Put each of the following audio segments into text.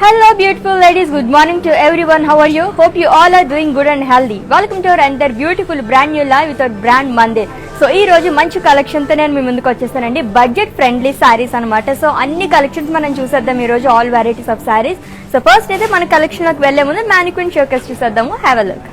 Hello beautiful ladies, good morning to everyone. How are you? Hope you all are doing good and healthy. Welcome to our another beautiful brand new live with our brand Mandir. So ఈ రోజు మంచి collection తో నేను మీ ముందుకు వచ్చేస్తానండి. Budget friendly saris అన్నమాట. So అన్ని collections మనం చూసేద్దాం ఈ రోజు, all varieties of sarees. So first అయితే మన కలెక్షన్ లోకి వెళ్లే ముందు మ్యానిక్విన్ షోకేస్ చూసేద్దాము. Have a look.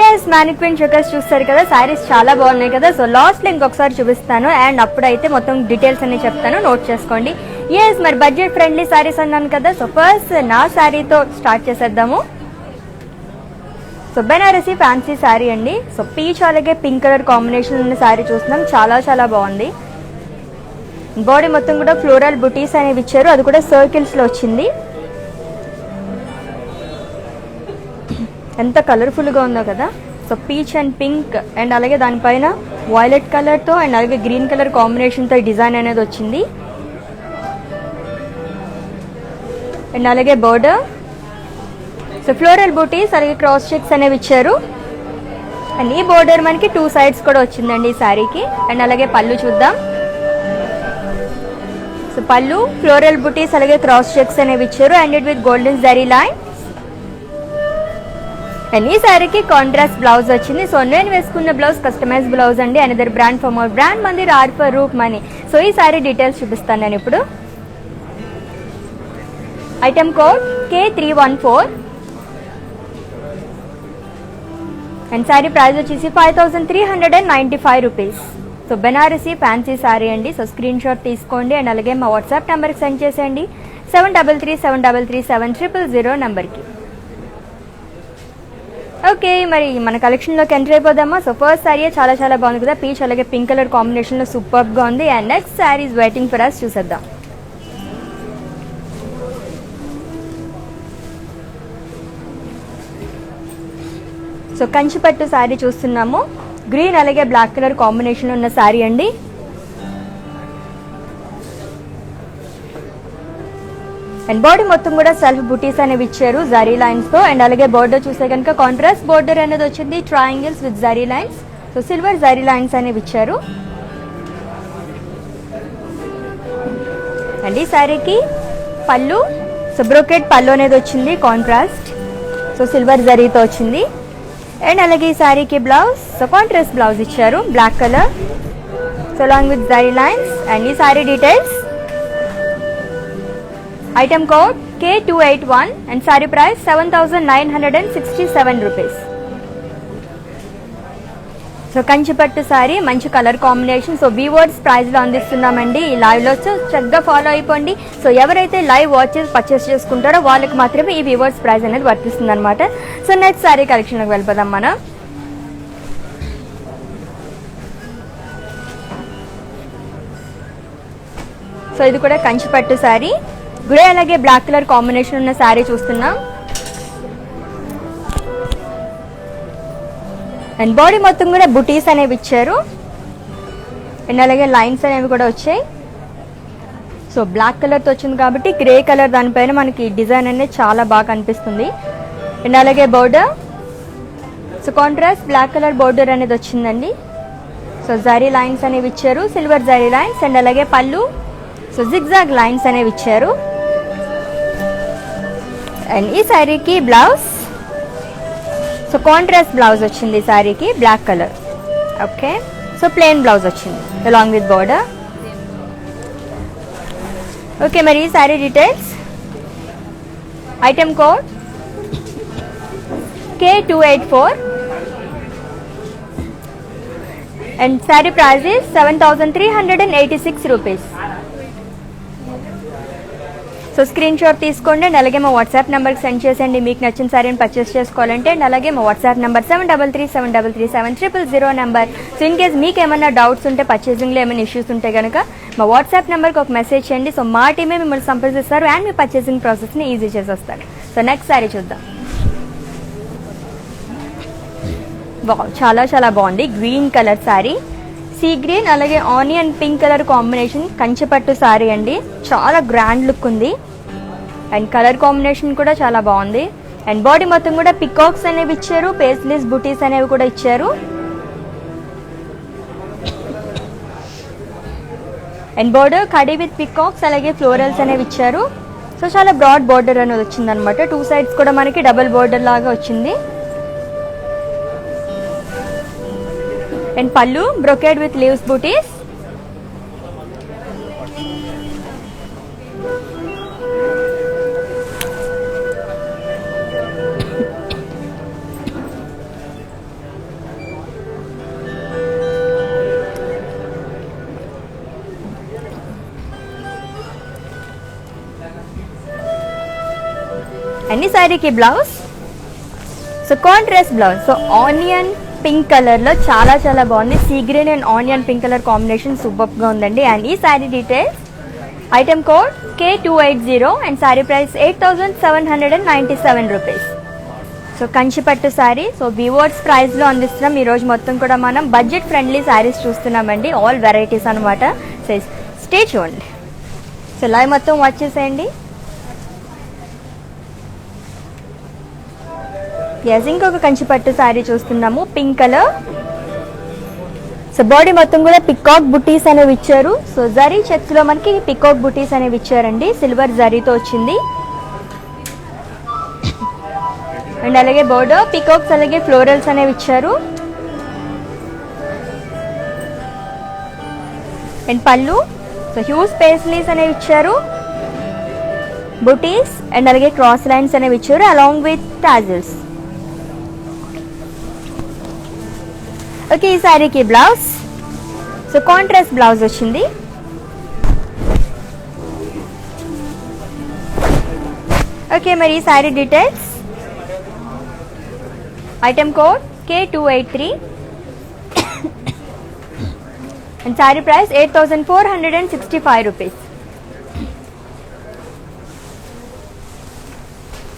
Yes, mannequin showcase చూస్తారు కదా, సారీస్ చాలా బాగున్నాయి కదా. సో లాస్ట్ లో ఇంకొకసారి చూపిస్తాను అండ్ అప్పుడైతే మొత్తం డీటెయిల్స్ అన్ని చెప్తాను, నోట్ చేసుకోండి. ఎస్, మరి బడ్జెట్ ఫ్రెండ్లీ సారీస్ అన్నాను కదా. సో ఫస్ట్ నా శారీతో స్టార్ట్ చేసేద్దాము. సో బెనారసీ ఫ్యాన్సీ శారీ అండి. సో పీచ్ అలాగే పింక్ కలర్ కాంబినేషన్ ఉన్న శారీ చూస్తున్నాం, చాలా చాలా బాగుంది. బాడీ మొత్తం కూడా ఫ్లోరల్ బుటీస్ అనేవి ఇచ్చారు, అది కూడా సర్కిల్స్ లో వచ్చింది. ఎంత కలర్ఫుల్ గా ఉందో కదా. So peach and pink and అలాగే దానిపైన వైలెట్ కలర్ తో అండ్ అలాగే గ్రీన్ కలర్ కాంబినేషన్ తో డిజైన్ అనేది వచ్చింది. అండ్ అలాగే బోర్డర్, సో ఫ్లోరల్ బూటీస్ అలాగే క్రాస్ చెక్స్ అనేవి ఇచ్చారు. అండ్ ఈ బోర్డర్ మనకి 2 సైడ్స్ కూడా వచ్చిందండి ఈ శారీకి. అండ్ అలాగే పళ్ళు చూద్దాం. సో పళ్ళు ఫ్లోరల్ బూటీస్ అలాగే క్రాస్ చెక్స్ అనేవి ఇచ్చారు and it with golden zari line. And ఈ శారీకి కాంట్రాస్ట్ బ్లౌజ్ వచ్చింది. సో నేను వేసుకున్న బ్లౌజ్ కస్టమైజ్ బ్లౌజ్ అండి. Another brand for more brand Mandir R for roof money. So ఈ శారీ డీటెయిల్స్ చూపిస్తాను నేను ఇప్పుడు. Item code K314 and sari price వచ్చేసి 5395 rupees. So Banarasi fancy sari అండి. సో స్క్రీన్ షాట్ తీసుకోండి అండ్ అలాగే మా వాట్సాప్ నెంబర్కి సెండ్ చేసేయండి 7337337000 నెంబర్కి. ఓకే, మరి మన కలెక్షన్లోకి ఎంటర్ అయిపోదామా. సో ఫస్ట్ శారీ చాలా చాలా బాగుంది కదా, పీచ్ అలాగే పింక్ కలర్ కాంబినేషన్లో సూపర్గా ఉంది. And next saree is waiting for us, చూసేద్దాం. సో కంచిపట్టు శారీ చూస్తున్నాము. గ్రీన్ అలాగే బ్లాక్ కలర్ కాంబినేషన్లో ఉన్న శారీ అండి. అండ్ బాడీ మొత్తం కూడా సెల్ఫ్ బుటీస్ అనేవి ఇచ్చారు జరీ లైన్స్ తో. అండ్ అలాగే బోర్డర్ చూస్తే కనుక కాంట్రాస్ట్ బోర్డర్ అనేది వచ్చింది, triangles with zari lines. So silver zari lines అనేవి ఇచ్చారు. అండ్ ఈ శారీకి పళ్ళు, సో బ్రోకెట్ పళ్ళు అనేది వచ్చింది కాంట్రాస్ట్, సో సిల్వర్ జరీతో వచ్చింది. అండ్ అలాగే ఈ శారీకి బ్లౌజ్, సో కాంట్రాస్ట్ బ్లౌజ్ ఇచ్చారు black colour, so along with zari lines. And ఈ sari details, item code K281 and sari price 7967 rupees. So Kanchipattu sari మంచి colour combination. So weavers price లో అందిస్తున్నామండి ఈ లైవ్ లో. సో చక్కగా ఫాలో అయిపోండి. సో ఎవరైతే లైవ్ వాచెస్ పర్చేస్ చేసుకుంటారో వాళ్ళకి మాత్రమే ఈ వీవర్స్ ప్రైస్ అనేది వర్తిస్తుంది అనమాట. సో నెక్స్ట్ సారీ కలెక్షన్ లోకి వెళ్ళిపోదాం మనం. సో ఇది కూడా కంచిపట్టు సారీ, గ్రే అలాగే బ్లాక్ కలర్ కాంబినేషన్ ఉన్న శారీ చూస్తున్నాం. అండ్ బాడీ మొత్తం కూడా బుటీస్ అనేవి ఇచ్చారు అండ్ అలాగే లైన్స్ అనేవి కూడా వచ్చాయి. సో బ్లాక్ కలర్తో వచ్చింది కాబట్టి గ్రే కలర్ దానిపైన మనకి డిజైన్ అనేది చాలా బాగా కనిపిస్తుంది. అండ్ అలాగే border, so contrast black colour border అనేది వచ్చిందండి. సో జరీ లైన్స్ అనేవి ఇచ్చారు, సిల్వర్ జరీ లైన్స్. అండ్ అలాగే పళ్ళు, సో జిగ్జాగ్ లైన్స్ అనేవి ఇచ్చారు. అండ్ ఈ శారీకి బ్లౌజ్, సో కాంట్రాస్ట్ బ్లౌజ్ వచ్చింది ఈ శారీకి, black colour. Okay, so plain blouse వచ్చింది అలాంగ్ విత్ బార్డర్. ఓకే, మరి ఈ sari details. Item code K284 and saree price is 7,386 rupees. So screen shot తీసుకోండి అండ్ అలాగే మా వాట్సాప్ నెంబర్కి సెండ్ చేసేయండి మీకు నచ్చిన శారీని పర్చేస్ చేసుకోవాలంటే. అండ్ అలాగే మా WhatsApp number 7337337000 number. So in case మీకు ఏమైనా డౌట్స్ ఉంటే, పర్చేసింగ్లో ఏమైనా ఇష్యూస్ ఉంటే కనుక మా వాట్సాప్ నెంబర్కి ఒక మెసేజ్ చేయండి. సో మా టీమే మిమ్మల్ని సంప్రదిస్తారు అండ్ మీ పర్చేసింగ్ ప్రాసెస్ని ఈజీ చేసేస్తారు. సో నెక్స్ట్ శారీ చూద్దాం. చాలా చాలా బాగుంది. Green colour sari, sea green అలాగే ఆనియన్ పింక్ కలర్ కాంబినేషన్, కంచిపట్టు శారీ అండి. చాలా గ్రాండ్ లుక్ ఉంది అండ్ కలర్ కాంబినేషన్ కూడా చాలా బాగుంది. అండ్ బాడీ మొత్తం కూడా పికాక్స్ అనేవి ఇచ్చారు, పేస్లీస్ బుటీస్ అనేవి కూడా ఇచ్చారు. And border khadi with peacocks అలాగే ఫ్లోరల్స్ అనేవి ఇచ్చారు. సో చాలా బ్రాడ్ బోర్డర్ అనేది వచ్చింది అనమాట. 2 sides కూడా మనకి డబుల్ బోర్డర్ లాగా వచ్చింది. అండ్ పళ్ళు brocade with leaves bootis. And ఈ శారీకి blouse, so contrast blouse. So onion pink colour లో చాలా చాలా బాగుంది. Sea green and onion pink colour combination super గా ఉందండి. అండ్ ఈ sari details. Item code K280 and sari price 8,797 rupees. So కంచిపట్టు శారీ. సో వివర్స్ ప్రైస్ లో అందిస్తున్నాం. ఈ రోజు మొత్తం కూడా మనం బడ్జెట్ ఫ్రెండ్లీ శారీస్ చూస్తున్నామండి, ఆల్ వెరైటీస్ అనమాట. సో స్టే చూడండి. సో లైవ్ మొత్తం వాచ్ చేసేయండి. ఎస్, ఇంకొక కంచిపట్టు శారీ చూస్తున్నాము, పింక్ కలర్. సో బాడీ మొత్తం కూడా పికాక్ బుటీస్ అనేవి ఇచ్చారు. సో జరీ చెక్స్ లో మనకి పికాక్ బుటీస్ అనేవి ఇచ్చారండి, సిల్వర్ జరీతో వచ్చింది. అండ్ అలాగే బోర్డర్ పికాక్స్ అలాగే ఫ్లోరల్స్ అనేవి ఇచ్చారు. అండ్ పళ్ళు, సో హ్యూజ్ పేస్లీస్ అనేవి ఇచ్చారు, బుటీస్ అండ్ అలాగే క్రాస్ లైన్స్ అనేవి ఇచ్చారు అలాంగ్ విత్ టాజిల్స్. ఓకే, ఈ శారీకి బ్లౌజ్, సో కాంట్రాస్ట్ బ్లౌజ్ వచ్చింది. ఓకే, మరి ఈ sari details. Item code K283 and sari price 8,465 rupees.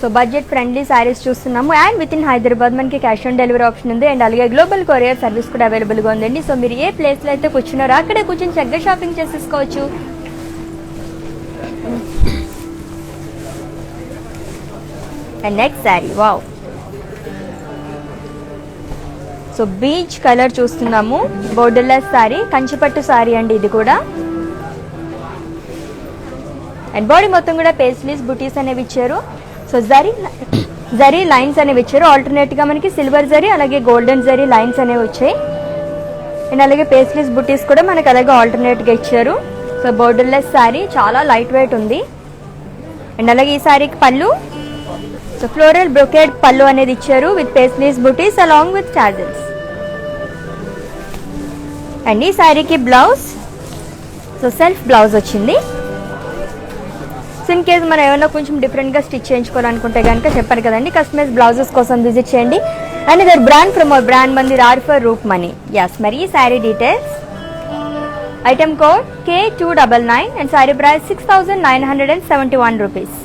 So budget friendly saris చూస్తున్నాము అండ్ విత్ ఇన్ హైదరాబాద్ మనకి క్యాష్ ఆన్ డెలివరీ ఆప్షన్ ఉంది అండ్ అలాగే గ్లోబల్ కొరియర్ సర్వీస్ కూడా అవైలబుల్గా ఉందండి. సో మీరు ఏ ప్లేస్లో అయితే కూర్చున్నారో అక్కడే కూర్చొని చక్కగా షాపింగ్ చేసేసుకోవచ్చు. And next sari, wow, so peach colour చూస్తున్నాము, బోర్డర్లెస్ శారీ, కంచిపట్టు శారీ అండి ఇది కూడా. అండ్ బాడీ మొత్తం కూడా పేస్లీస్ బుటీస్ అనేవి ఇచ్చారు. సో జరీ లైన్స్ అనేవి ఇచ్చారు. ఆల్టర్నేట్ గా మనకి సిల్వర్ జరీ అలాగే గోల్డెన్ జరీ లైన్స్ అనేవి వచ్చాయి. అండ్ అలాగే పేస్లీస్ బుటీస్ కూడా మనకి అలాగే ఆల్టర్నేట్ గా ఇచ్చారు. సో బోర్డర్లెస్ శారీ, చాలా లైట్ వెయిట్ ఉంది. అండ్ అలాగే ఈ శారీకి పళ్ళు, సో ఫ్లోరల్ బ్రొకేడ్ పళ్ళు అనేది ఇచ్చారు with paisleys buttis along with tassels. And ఈ శారీకి బ్లౌజ్, సో సెల్ఫ్ బ్లౌజ్ వచ్చింది. సో ఇన్ కేస్ మనం ఏమైనా కొంచెం డిఫరెంట్గా స్టిచ్ చేయించుకోవాలనుకుంటే కనుక చెప్పాను కదండి, కస్టమైజ్ బ్లౌజెస్ కోసం విజిట్ చేయండి. And either brand from our brand మంది ఆర్ఫర్ రూప్ మనీ. ఎస్, మరి ఈ sari details. Item code K299 and sari price 6,971 rupees.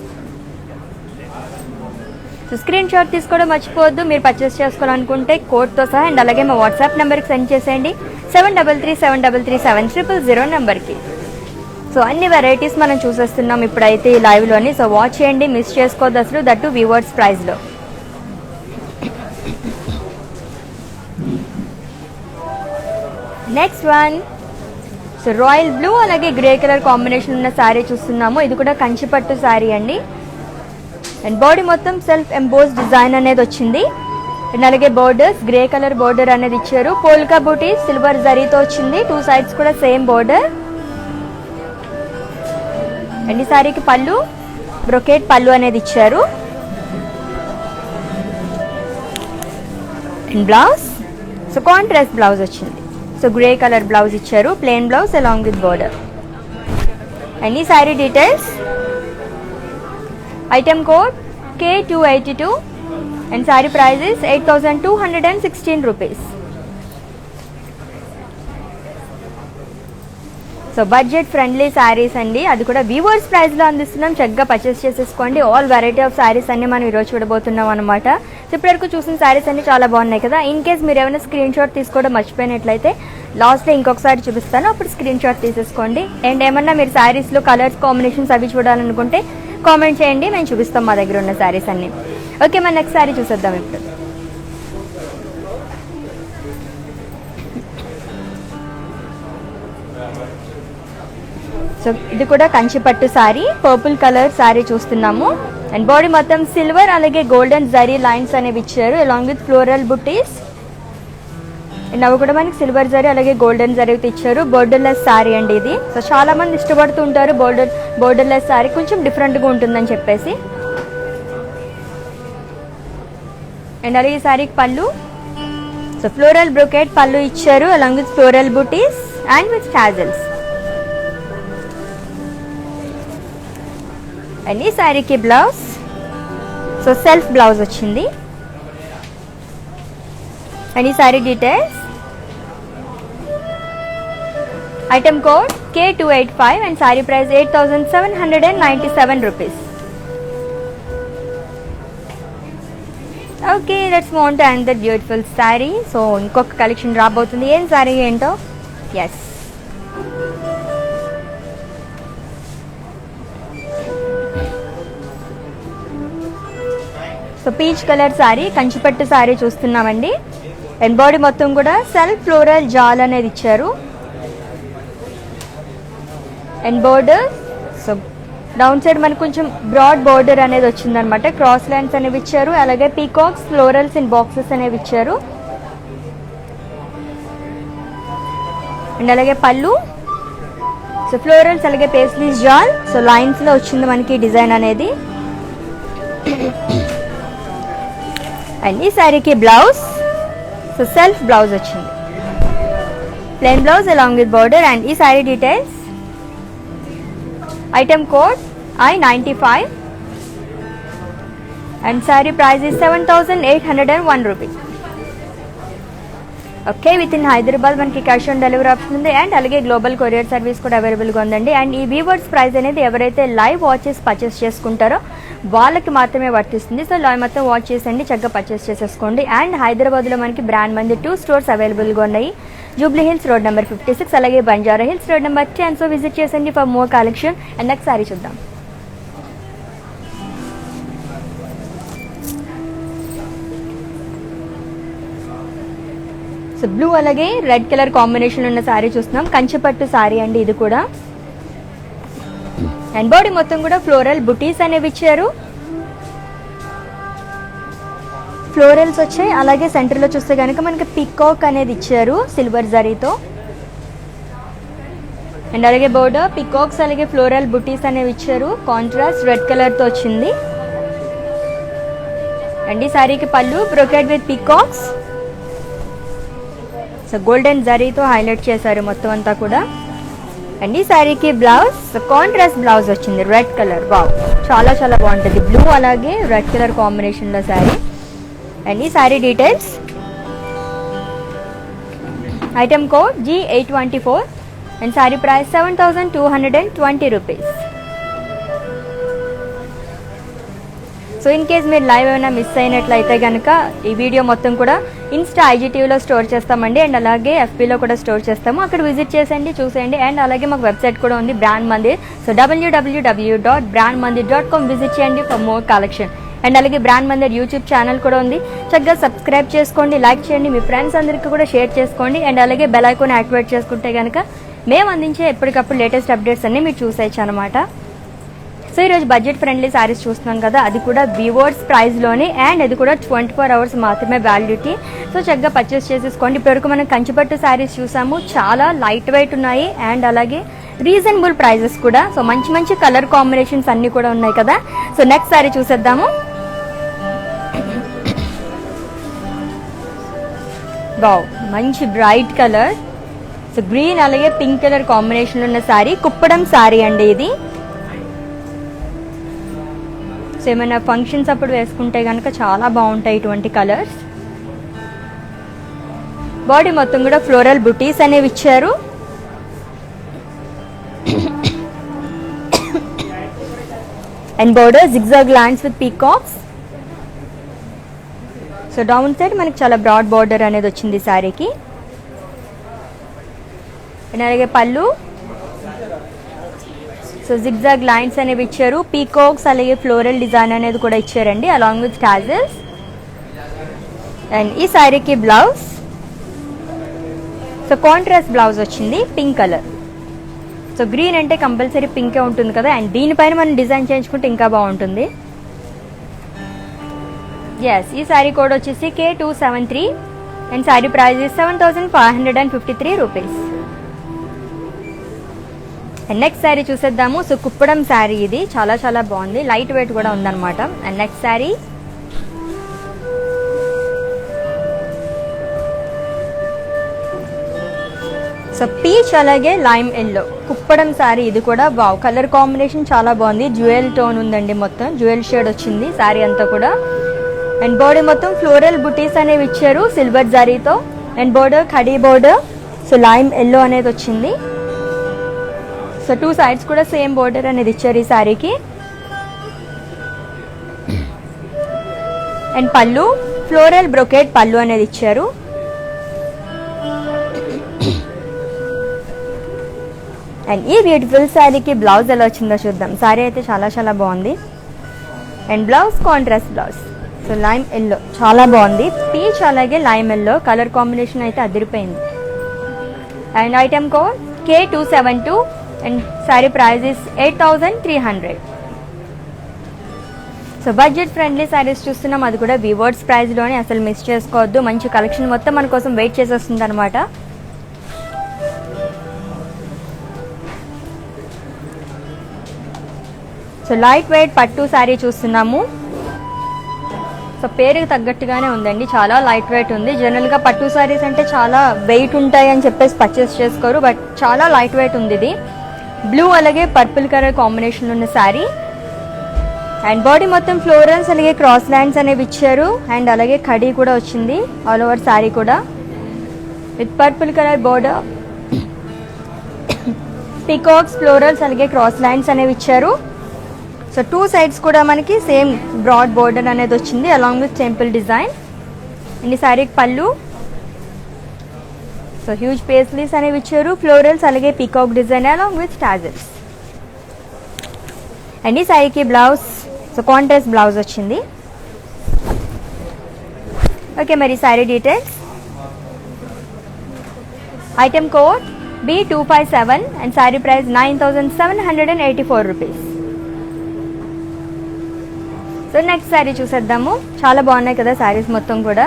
So screen shot తీసుకోవడం మర్చిపోవద్దు. మీరు పర్చేస్ చేసుకోవాలనుకుంటే కోడ్తో సహా అండ్ అలాగే మా వాట్సాప్ నెంబర్కి సెండ్ చేసేయండి 7337337000 నెంబర్కి. సో అన్ని వెరైటీస్ మనం చూసేస్తున్నాం ఇప్పుడైతే ఈ లైవ్లోని. సో వాచ్ చేయండి, మిస్ చేసుకోవద్దు అసలు, దట్టు వ్యూవర్స్ ప్రైస్లో. Next one, so royal blue అలాగే గ్రే కలర్ కాంబినేషన్ ఉన్న శారీ చూస్తున్నాము. ఇది కూడా కంచిపట్టు శారీ అండి. అండ్ బాడీ మొత్తం సెల్ఫ్ ఎంబోస్ డిజైన్ అనేది వచ్చింది. అండ్ అలాగే బోర్డర్స్ గ్రే కలర్ బోర్డర్ అనేది ఇచ్చారు. పోల్కా బూటీ సిల్వర్ జరీతో వచ్చింది. 2 sides కూడా సేమ్ బోర్డర్. అండ్ ఈ సారీకి పళ్ళు బ్రొకేట్ పళ్ళు అనేది ఇచ్చారు. And blouse so contrast blouse వచ్చింది. సో గ్రే కలర్ బ్లౌజ్ ఇచ్చారు. Plain blouse along with border. And ఈ sari details item code K282 and saree price is 8,216 rupees. So budget friendly saris అండి, అది కూడా వీవర్స్ ప్రైస్లో అందిస్తున్నాం. చక్కగా పర్చేస్ చేసేసుకోండి. ఆల్ వెరైటీ ఆఫ్ శారీస్ అన్ని మనం ఈరోజు చూడబోతున్నాం అనమాట. ఇప్పటివరకు చూసిన శారీస్ అన్ని చాలా బాగున్నాయి కదా. ఇన్ కేస్ మీరు ఏమైనా స్క్రీన్ షాట్ తీసుకోవడం మర్చిపోయినట్లయితే లాస్ట్లో ఇంకొకసారి చూపిస్తాను, అప్పుడు స్క్రీన్ షాట్ తీసేసుకోండి. అండ్ ఏమన్నా మీరు శారీస్లో కలర్స్ కాంబినేషన్స్ అవి చూడాలనుకుంటే కామెంట్ చేయండి, మేము చూపిస్తాం మా దగ్గర ఉన్న శారీస్ అన్ని. ఓకే, మన నెక్స్ట్ శారీ చూసేద్దాం ఇప్పుడు. సో ఇది కూడా కంచిపట్టు శారీ, పర్పుల్ కలర్ శారీ చూస్తున్నాము. అండ్ బాడీ మొత్తం సిల్వర్ అలాగే గోల్డెన్ జరీ లైన్స్ అనేవి ఇచ్చారు అలాంగ్ విత్ ఫ్లోరల్ బుటీస్. అండ్ అవి కూడా మనకి సిల్వర్ జరీ అలాగే గోల్డెన్ జరీ ఇచ్చారు. బోర్డర్లెస్ శారీ అండి ఇది. సో చాలా మంది ఇష్టపడుతూ ఉంటారు బోర్డర్లెస్ శారీ, కొంచెం డిఫరెంట్గా ఉంటుందని చెప్పేసి. అండ్ అలాగే ఈ శారీకి పళ్ళు సో ఫ్లోరల్ బ్రొకెట్ పళ్ళు ఇచ్చారు అలాంగ్ విత్ ఫ్లోరల్ బుటీస్ అండ్ విత్ టాజల్స్. అండ్ ఈ శారీకి బ్లౌజ్ సో సెల్ఫ్ బ్లౌజ్ వచ్చింది. అండ్ ఈ sari details item code K285 and sari price 8,797 rupees. Okay, let's move on to another beautiful sari. So ఇంకొక కలెక్షన్ రాబోతుంది. ఏం శారీ ఏంటో, yes so peach colour sari, కంచిపట్టు శారీ చూస్తున్నామండి. అండ్ బాడీ మొత్తం కూడా సెల్ఫ్ ఫ్లోరల్ జాల్ అనేది ఇచ్చారు. And border so down side మనకు కొంచెం బ్రాడ్ బోర్డర్ అనేది వచ్చిందనమాట. క్రాస్ లైన్స్ అనేవి ఇచ్చారు. అలాగే పీకాక్స్ ఫ్లోరల్స్ ఇన్ బాక్సెస్ అనేవి ఇచ్చారు. అండ్ అలాగే పళ్ళు సో ఫ్లోరల్స్ అలాగే పేస్లీస్ జాల్ సో లైన్స్లో వచ్చింది మనకి డిజైన్ అనేది. అండ్ ఈ శారీకి బ్లౌజ్ సో సెల్ఫ్ బ్లౌజ్ వచ్చింది, plain blouse along with border. And ఈ sari details item code I95 and sari price is 7,801 rupees. Okay, with in Hyderabad మనకి క్యాష్ ఆన్ డెలివరీ ఆప్షన్ ఉంది. అండ్ అలాగే గ్లోబల్ కొరియర్ సర్వీస్ కూడా అవైలబుల్గా ఉందండి. అండ్ ఈ వీవర్స్ ప్రైస్ అనేది ఎవరైతే లైవ్ వాచెస్ పర్చేస్ చేసుకుంటారో వాళ్ళకి మాత్రమే వర్తిస్తుంది. సో లైవ్ మొత్తం వాచ్ చేసండి, చక్కగా పర్చేస్ చేసేసుకోండి. అండ్ హైదరాబాద్లో మనకి బ్రాండ్ మంది 2 stores అవైలబుల్గా ఉన్నాయి. జూబ్లీ హిల్స్ రోడ్ నెంబర్ 56 అలాగే Banjara Hills Road number 10. So visit చేసండి for more collection. And next sari చూద్దాం. సో బ్లూ అలాగే రెడ్ కలర్ కాంబినేషన్ ఉన్న శారీ చూస్తున్నాం. కంచిపట్టు శారీ అండి ఇది కూడా. అండ్ బాడీ మొత్తం కూడా ఫ్లోరల్ బుటీస్ అనేవి ఇచ్చారు. ఫ్లోరల్స్ వచ్చాయి. అలాగే సెంటర్లో చూస్తే కనుక మనకి పీకాక్ అనేది ఇచ్చారు సిల్వర్ జరీతో. అండ్ అలాగే బోర్డర్ పీకాక్స్ అలాగే ఫ్లోరల్ బుటీస్ అనేవి ఇచ్చారు. కాంట్రాస్ట్ రెడ్ కలర్తో వచ్చింది. అండ్ ఈ శారీకి పళ్ళు brocade with peacocks so golden జరీతో హైలైట్ చేశారు మొత్తం అంతా కూడా. అండ్ ఈ శారీకి బ్లౌజ్ కాంట్రాస్ట్ బ్లౌజ్ వచ్చింది రెడ్ కలర్. వావ్, చాలా చాలా బాగుంటుంది. బ్లూ అలాగే రెడ్ కలర్ కాంబినేషన్లో శారీ. అండ్ ఈ sari details item code G824 and sari price 7,220 rupees. So in case మీరు లైవ్ ఏమైనా మిస్ అయినట్లయితే కనుక ఈ వీడియో మొత్తం కూడా ఇన్స్టా IGTVలో స్టోర్ చేస్తామండి. అండ్ అలాగే FBలో కూడా స్టోర్ చేస్తాము. అక్కడ విజిట్ చేసేయండి, చూసేయండి. అండ్ అలాగే మాకు వెబ్సైట్ కూడా ఉంది brand Mandir. So www.brandmandir.com visit చేయండి ఫర్ మోర్ కలెక్షన్. అండ్ అలాగే బ్రాండ్ మందిర్ యూట్యూబ్ ఛానల్ కూడా ఉంది. చక్కగా సబ్స్క్రైబ్ చేసుకోండి, లైక్ చేయండి, మీ ఫ్రెండ్స్ అందరికీ కూడా షేర్ చేసుకోండి. అండ్ అలాగే బెల్ ఐకాన్ యాక్టివేట్ చేసుకుంటే కనుక మేము అందించే ఎప్పటికప్పుడు లేటెస్ట్ అప్డేట్స్ అన్ని మీరు చూసేయచ్చు అనమాట. సో ఈరోజు బడ్జెట్ ఫ్రెండ్లీ శారీస్ చూస్తున్నాం కదా, అది కూడా వివర్స్ ప్రైస్లోనే, అండ్ అది కూడా 24 hours మాత్రమే వ్యాలిడిటీ. సో చక్కగా పర్చేస్ చేసేసుకోండి. ఇప్పటివరకు మనం కంచిపట్టు శారీస్ చూసాము, చాలా లైట్ వెయిట్ ఉన్నాయి అండ్ అలాగే రీజనబుల్ ప్రైజెస్ కూడా. సో మంచి మంచి కలర్ కాంబినేషన్స్ అన్నీ కూడా ఉన్నాయి కదా. సో నెక్స్ట్ శారీ చూసేద్దాము. వావ్, మంచి బ్రైట్ కలర్. సో గ్రీన్ అలాగే పింక్ కలర్ కాంబినేషన్ ఉన్న శారీ, కుప్పడం శారీ అండి ఇది. సో ఏమైనా ఫంక్షన్స్ అప్పుడు వేసుకుంటే కనుక చాలా బాగుంటాయి ఇటువంటి కలర్స్. బాడీ మొత్తం కూడా ఫ్లోరల్ బుటీస్ అనేవి ఇచ్చారు. And border zigzag lines with peacocks. So down side మనకి చాలా బ్రాడ్ బార్డర్ అనేది వచ్చింది శారీకి. అండ్ అలాగే పళ్ళు, సో జిగ్జాగ్ లైన్స్ అనేవి ఇచ్చారు, పీకాక్స్ అలాగే ఫ్లోరల్ డిజైన్ అనేది కూడా ఇచ్చారండి అలాంగ్ విత్ టాజల్స్. అండ్ ఈ శారీకి బ్లౌజ్, సో కాంట్రాస్ట్ బ్లౌజ్ వచ్చింది పింక్ కలర్. సో గ్రీన్ అంటే కంపల్సరీ పింకే ఉంటుంది కదా, అండ్ దీనిపైన మనం డిజైన్ చేయించుకుంటే ఇంకా బాగుంటుంది. ఎస్, ఈ శారీ కోడ్ వచ్చేసి K273 and sari price 7553 rupees. And next sari చూసేద్దాము. సో కుప్పడం శారీ ఇది, చాలా చాలా బాగుంది, లైట్ వెయిట్ కూడా ఉందన్నమాట. And next sari, so peach అలాగే లైమ్ ఎల్లో కుప్పడం శారీ ఇది కూడా. వావ్, కలర్ కాంబినేషన్ చాలా బాగుంది, జ్యువెల్ టోన్ ఉందండి, మొత్తం జ్యువెల్ షేడ్ వచ్చింది శారీ అంతా కూడా. అండ్ బాడీ మొత్తం ఫ్లోరల్ బుటీస్ అనేవి ఇచ్చారు సిల్వర్ జరీతో. And border khadi border, so lime yellow అనేది వచ్చింది. సో టూ సైడ్స్ కూడా సేమ్ బోర్డర్ అనేది ఇచ్చారు ఈ శారీకి. అండ్ పళ్ళు ఫ్లోరల్ బ్రొకేట్ పళ్ళు అనేది ఇచ్చారు. అండ్ ఈ బ్యూటిఫుల్ శారీకి బ్లౌజ్ ఎలా వచ్చిందో చూద్దాం. శారీ అయితే చాలా చాలా బాగుంది. And blouse contrast blouse, so lime yellow చాలా బాగుంది, పీచ్ అలాగే లైమ్ ఎల్లో కలర్ కాంబినేషన్ అయితే అదిరిపోయింది. And item code K272 and sari price 8300. So budget friendly saris చూస్తున్నాం, అది కూడా వివర్స్ ప్రైస్లోనే, అసలు మిస్ చేసుకోవద్దు. మంచి కలెక్షన్ మొత్తం మన కోసం వెయిట్ చేసేస్తుంది అనమాట. సో లైట్ వెయిట్ పట్టు శారీ చూస్తున్నాము. సో పేరుకి తగ్గట్టుగానే ఉందండి, చాలా లైట్ వెయిట్ ఉంది. జనరల్గా పట్టు శారీస్ అంటే చాలా వెయిట్ ఉంటాయి అని చెప్పేసి పర్చేస్ చేసుకోరు, బట్ చాలా లైట్ వెయిట్ ఉంది ఇది. బ్లూ అలాగే పర్పుల్ కలర్ కాంబినేషన్ ఉన్న శారీ. అండ్ బాడీ మొత్తం ఫ్లోరల్స్ అలాగే క్రాస్ లైన్స్ అనేవి ఇచ్చారు. అండ్ అలాగే ఖడీ కూడా వచ్చింది ఆల్ ఓవర్ శారీ కూడా with purple colour border, peacocks florals అలాగే క్రాస్ లైన్స్ అనేవి ఇచ్చారు. సో టూ సైడ్స్ కూడా మనకి సేమ్ బ్రాడ్ బోర్డర్ అనేది వచ్చింది along with temple design. And ఈ శారీకి పళ్ళు, సో హ్యూజ్ పేస్లీస్ అనేవి ఇచ్చారు, ఫ్లోరల్స్ అలాగే peacock design along with tassels. And ఈ శారీకి బ్లౌజ్, సో కాంట్రాస్ట్ బ్లౌజ్ వచ్చింది. ఓకే, మరి sari details. Item code B257 and sari price 9784 rupees. So next sari చూసేద్దాము. చాలా బాగున్నాయి కదా శారీస్ మొత్తం కూడా.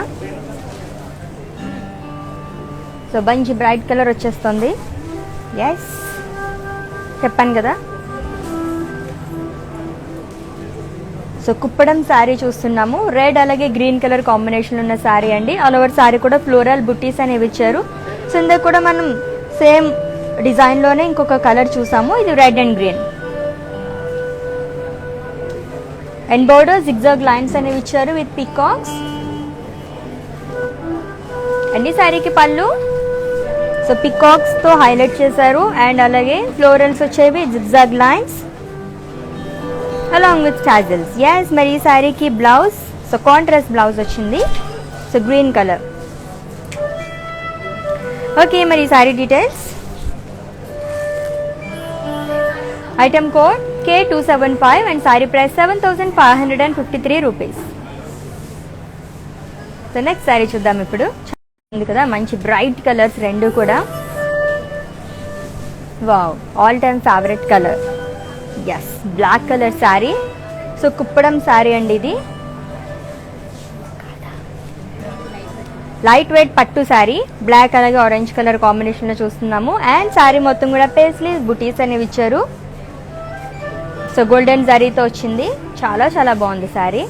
సో మంచి బ్రైట్ కలర్ వచ్చేస్తుంది. ఎస్, చెప్పాను కదా. సో కుప్పడం శారీ చూస్తున్నాము, రెడ్ అలాగే గ్రీన్ కలర్ కాంబినేషన్ ఉన్న శారీ అండి. ఆల్ ఓవర్ శారీ కూడా ఫ్లోరల్ బుటీస్ అనేవి ఇచ్చారు. సో ఇందులో కూడా మనం సేమ్ డిజైన్లోనే ఇంకొక కలర్ చూసాము, ఇది red and green. And border zigzag lines అనేవి ఇచ్చారు విత్ పీకాక్స్. అండ్ ఈ శారీకి పళ్ళు, సో పీకాక్స్ తో హైలైట్ చేశారు. అండ్ అలాగే ఫ్లోరల్స్ వచ్చేవి zigzag lines along with tassels. Yes, మరి ఈ శారీకి బ్లౌజ్, సో కాంట్రాస్ట్ బ్లౌజ్ వచ్చింది, సో గ్రీన్ కలర్. ఓకే, మరి ఈ sari details. Item code K275 and sari price 7553 rupees. So next sari చూద్దాం ఇప్పుడు. ఉంది కదా మంచి బ్రైట్ కలర్స్ రెండు కూడా. Wow, all time favourite colour. Yes black colour sari. So Kuppadam saree అండి ఇది. లైట్ వెయిట్ పట్టు శారీ, బ్లాక్ అలాగే ఆరెంజ్ కలర్ కాంబినేషన్లో చూస్తున్నాము. అండ్ శారీ మొత్తం కూడా పేస్లీ బుటీస్ అనేవి ఇచ్చారు. సో గోల్డెన్ జరీతో వచ్చింది, చాలా చాలా బాగుంది శారీ.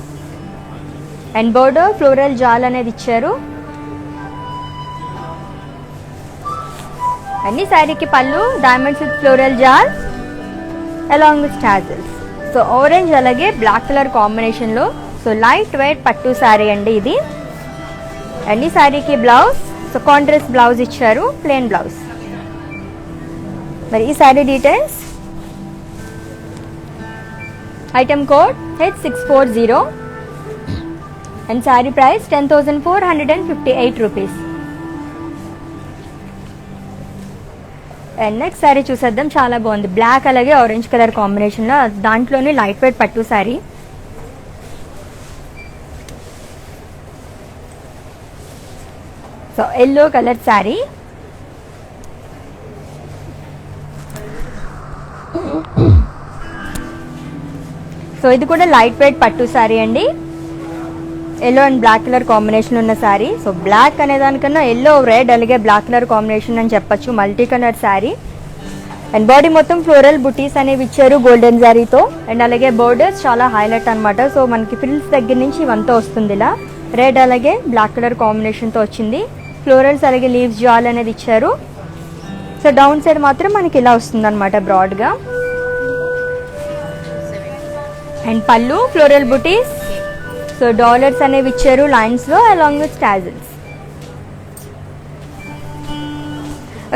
అండ్ బోర్డర్ ఫ్లోరల్ జాల్ అనేది ఇచ్చారు. అన్ని శారీకి పళ్ళు డైమండ్స్ విత్ ఫ్లోరల్ జాల్ along with tassels. So orange అలాగే బ్లాక్ కలర్ కాంబినేషన్లో. సో లైట్ వెయిట్ పట్టు శారీ అండి ఇది. అండ్ ఈ శారీకి బ్లౌజ్, సో కాంట్రాస్ట్ బ్లౌజ్ ఇచ్చారు, ప్లెయిన్ బ్లౌజ్. మరి ఈ sari details, item code H640 and sari price 10,458 rupees. And next sari చూసేద్దాం, చాలా బాగుంది. బ్లాక్ అలాగే ఆరెంజ్ కలర్ కాంబినేషన్లో, దాంట్లోనే లైట్ వెయిట్ పట్టు saree. So yellow colour sari. So ఇది కూడా లైట్ వెయిట్ పట్టు శారీ అండి. Yellow and black colour combination ఉన్న శారీ. సో బ్లాక్ అనే దానికన్నా ఎల్లో రెడ్ అలాగే బ్లాక్ కలర్ కాంబినేషన్ అని చెప్పొచ్చు, multi colour saree. And body మొత్తం ఫ్లోరల్ బుటీస్ అనేవి ఇచ్చారు గోల్డెన్ శారీతో. అండ్ అలాగే బోర్డర్స్ చాలా హైలైట్ అనమాట. సో మనకి ఫ్రిల్స్ దగ్గర నుంచి ఇవంతా వస్తుంది, ఇలా రెడ్ అలాగే బ్లాక్ కలర్ కాంబినేషన్తో వచ్చింది. ఫ్లోరల్స్ అలాగే లీవ్స్ జాల్ అనేది ఇచ్చారు. సో డౌన్ సైడ్ మాత్రం మనకి ఇలా వస్తుంది అనమాట బ్రాడ్గా. అండ్ పళ్ళు ఫ్లోరల్ బుటీస్. సో డాలర్స్ అనేవి ఇచ్చారు లైన్స్లో అలాంగ్ విత్ టాజిల్స్.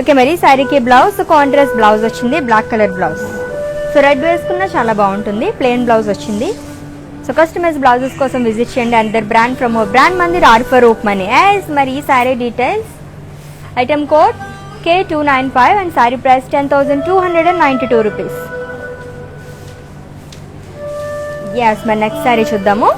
ఓకే, మరి శారీకి బ్లౌజ్ కాంట్రాస్ట్ బ్లౌజ్ వచ్చింది, black colour blouse. So red వేసుకున్నా చాలా బాగుంటుంది, ప్లెయిన్ బ్లౌజ్ వచ్చింది. సో కస్టమైజ్ బ్లౌజెస్ కోసం విజిట్ చేయండి another brand from brand Mandir R for Roop money. As మరి ఈ sari details, item code K295 and sari price 10,292 rupees. Yes, మరి నెక్స్ట్ శారీ చూద్దాము.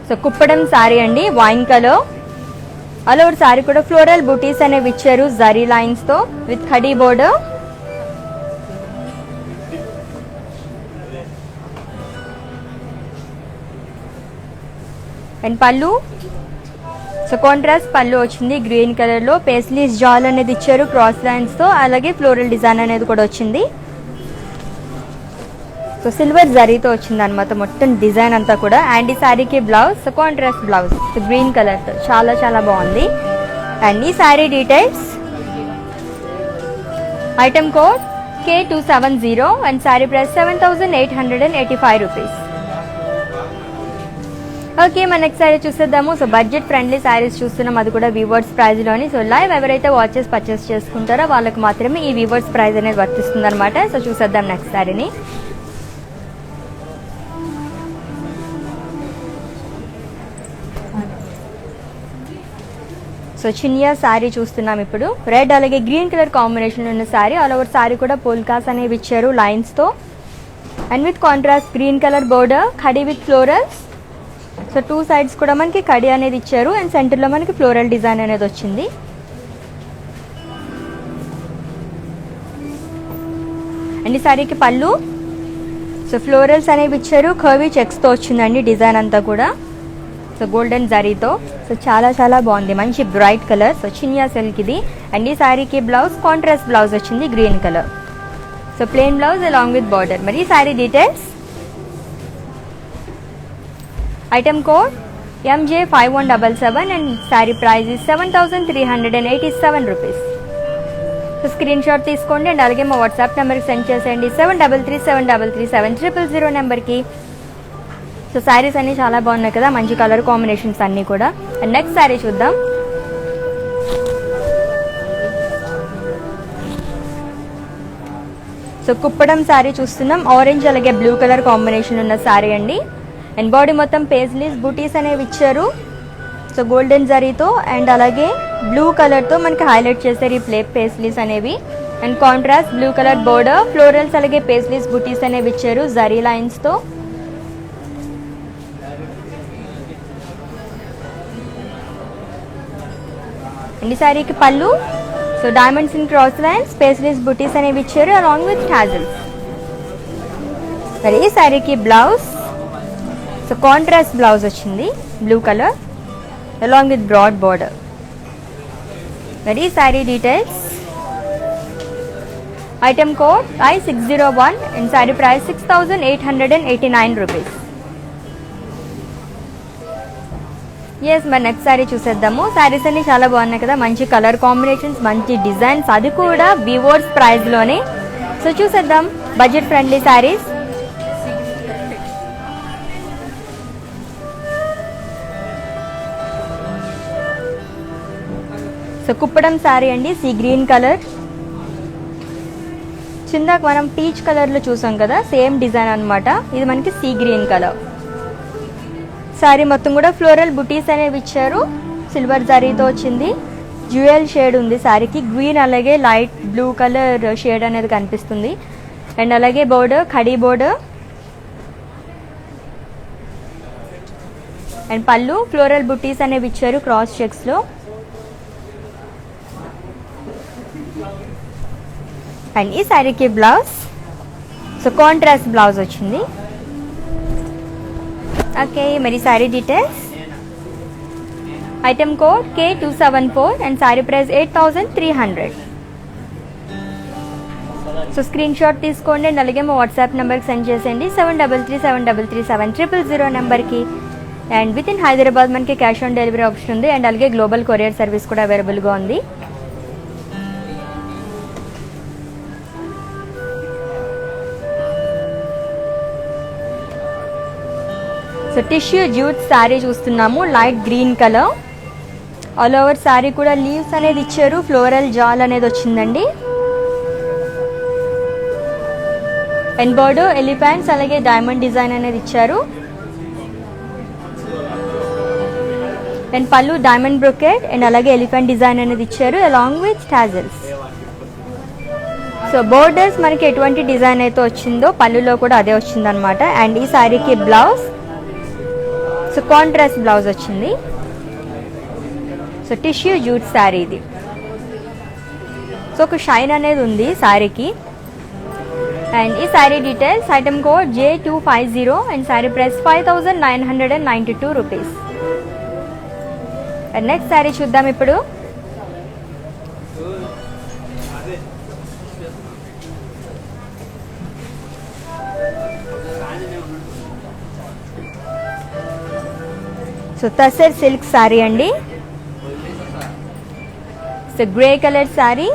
సో కుప్పడం శారీ అండి, wine colour. All over sari కూడా ఫ్లోరల్ బుటీస్ అనేవి ఇచ్చారు జరీ లైన్స్ తో విత్ ఖడీ బోర్డర్. అండ్ పళ్ళు, సో కాంట్రాస్ట్ పళ్ళు వచ్చింది గ్రీన్ కలర్ లో. పేస్లీస్ జాల్ అనేది ఇచ్చారు క్రాస్ లైన్స్ తో, అలాగే ఫ్లోరల్ డిజైన్ అనేది కూడా వచ్చింది. సో సిల్వర్ జరీతో వచ్చింది అనమాట మొత్తం డిజైన్ అంతా కూడా. అండ్ ఈ శారీకి blouse, so contrast blouse green colour తో, చాలా చాలా బాగుంది. అండ్ ఈ sari details, item code K270 and sari price 7,885 rupees. Okay, మన నెక్స్ట్ శారీ చూసేద్దాము. సో బడ్జెట్ ఫ్రెండ్లీ శారీస్ చూస్తున్నాం, అది కూడా వీవర్స్ ప్రైజ్ లోని. సో లైవ్ ఎవరైతే వాచెస్ పర్చేస్ చేసుకుంటారో వాళ్ళకి మాత్రమే ఈ వీవర్స్ ప్రైజ్ అనేది వర్తిస్తుంది అనమాట. సో చూసేద్దాం నెక్స్ట్ శారీని. సో చినియా శారీ చూస్తున్నాం ఇప్పుడు. రెడ్ అలాగే గ్రీన్ కలర్ కాంబినేషన్ ఉన్న శారీ. ఆల్ ఓవర్ శారీ కూడా పోల్కాస్ అనేవి ఇచ్చారు లైన్స్ తో. And with contrast green colour border, khadi with florals. So two sides కూడా మనకి కడి అనేది ఇచ్చారు అండ్ సెంటర్ లో మనకి ఫ్లోరల్ డిజైన్ అనేది వచ్చింది. అండ్ ఈ సారీకి పళ్ళు, సో ఫ్లోరల్స్ అనేవి ఇచ్చారు, కర్వీ చెక్స్ తో వచ్చిందండి డిజైన్ అంతా కూడా. సో గోల్డెన్ జరీతో. సో చాలా చాలా బాగుంది, మంచి bright colour. So Chiniya silk ఇది. అండ్ ఈ సారీకి బ్లౌజ్ కాంట్రాస్ట్ బ్లౌజ్ వచ్చింది green colour. So plain blouse along with border. మరి ఈ sari details, item code MJ5177 and sari price 7,387 rupees. So screen shot తీసుకోండి అండ్ అలాగే మా వాట్సాప్ నెంబర్కి సెండ్ చేసేయండి 7337337000 నెంబర్కి. సో శారీస్ అన్నీ చాలా బాగున్నాయి కదా, మంచి కలర్ కాంబినేషన్స్ అన్నీ కూడా. అండ్ నెక్స్ట్ శారీ చూద్దాం. సో కుప్పడం శారీ చూస్తున్నాం. ఆరెంజ్ అలాగే బ్లూ కలర్ కాంబినేషన్ ఉన్న శారీ అండి. అండ్ బాడీ మొత్తం పేజ్లీస్ బూటీస్ అనేవి ఇచ్చారు. సో గోల్డెన్ జరీతో అండ్ అలాగే బ్లూ కలర్తో మనకి హైలైట్ చేశారు ఈ పేస్లీస్ అనేవి. And contrast blue colour border, florals అలాగే పేస్లీస్ బూటీస్ అనేవి ఇచ్చారు జరీ లైన్స్తో. అండ్ ఈ శారీకి పళ్ళు, so diamonds in cross lines, paisleys bootis అనేవి ఇచ్చారు అలాంగ్ విత్ టాజిల్స్. మరి ఈ శారీకి బ్లౌజ్, సో కాంట్రాస్ట్ బ్లౌజ్ వచ్చింది blue colour along with broad border. మరి ఈ sari details, item code I601 and sari price 6889 rupees. Yes, మరి నెక్స్ట్ శారీ చూసేద్దాము. శారీస్ అన్ని చాలా బాగున్నాయి కదా, మంచి కలర్ కాంబినేషన్స్, మంచి డిజైన్స్, అది కూడా వివోర్స్ ప్రైస్లోనే. సో చూసేద్దాం budget friendly saris. So Kuppadam saree అండి, సీ గ్రీన్ కలర్. చిందాక మనం పీచ్ కలర్లో చూసాం కదా, సేమ్ డిజైన్ అనమాట. ఇది మనకి సీ గ్రీన్ కలర్. శారీ మొత్తం కూడా ఫ్లోరల్ బుటీస్ అనేవి ఇచ్చారు, సిల్వర్ జరీతో వచ్చింది. జ్యువెల్ షేడ్ ఉంది శారీకి, గ్రీన్ అలాగే లైట్ బ్లూ కలర్ షేడ్ అనేది కనిపిస్తుంది. అండ్ అలాగే బోర్డర్, ఖడీ బోర్డర్. అండ్ పళ్ళు ఫ్లోరల్ బుటీస్ అనేవి ఇచ్చారు క్రాస్ చెక్స్లో. అండ్ ఈ శారీకి బ్లౌజ్, సో కాంట్రాస్ట్ బ్లౌజ్ వచ్చింది. ఓకే, మరి sari details, item code K274 and sari price 8300. So screen shot తీసుకోండి అండ్ అలాగే మా వాట్సాప్ నెంబర్కి సెండ్ చేసేయండి 7337337000 నెంబర్కి. అండ్ విత్ ఇన్ హైదరాబాద్ మనకి క్యాష్ ఆన్ డెలివరీ ఆప్షన్ ఉంది అండ్ అలాగే గ్లోబల్ కొరియర్ సర్వీస్ కూడా అవైలబుల్గా ఉంది. సో టిష్యూ జ్యూట్ శారీ చూస్తున్నాము, light green colour. All over sari కూడా లీవ్స్ అనేది ఇచ్చారు, ఫ్లోరల్ జాల్ అనేది వచ్చిందండి. అండ్ బోర్డర్ ఎలిఫెంట్స్ అలాగే డైమండ్ డిజైన్ అనేది ఇచ్చారు. అండ్ పళ్ళు డైమండ్ బ్రొకెట్ అండ్ అలాగే ఎలిఫెంట్ డిజైన్ అనేది ఇచ్చారు along with tassels. So borders మనకి ఎటువంటి డిజైన్ అయితే వచ్చిందో పళ్ళులో కూడా అదే వచ్చిందనమాట. అండ్ ఈ శారీకి బ్లౌజ్, సో కాంట్రాస్ట్ బ్లౌజ్ వచ్చింది. సో టిష్యూ జూట్ శారీ ఇది. సో ఒక షైన్ అనేది ఉంది శారీకి. అండ్ ఈ sari details, item code J250 and sari price 5992 rupees. And next sari చూద్దాం ఇప్పుడు. సో తసర్ సిల్క్ శారీ అండి, so grey colour saree.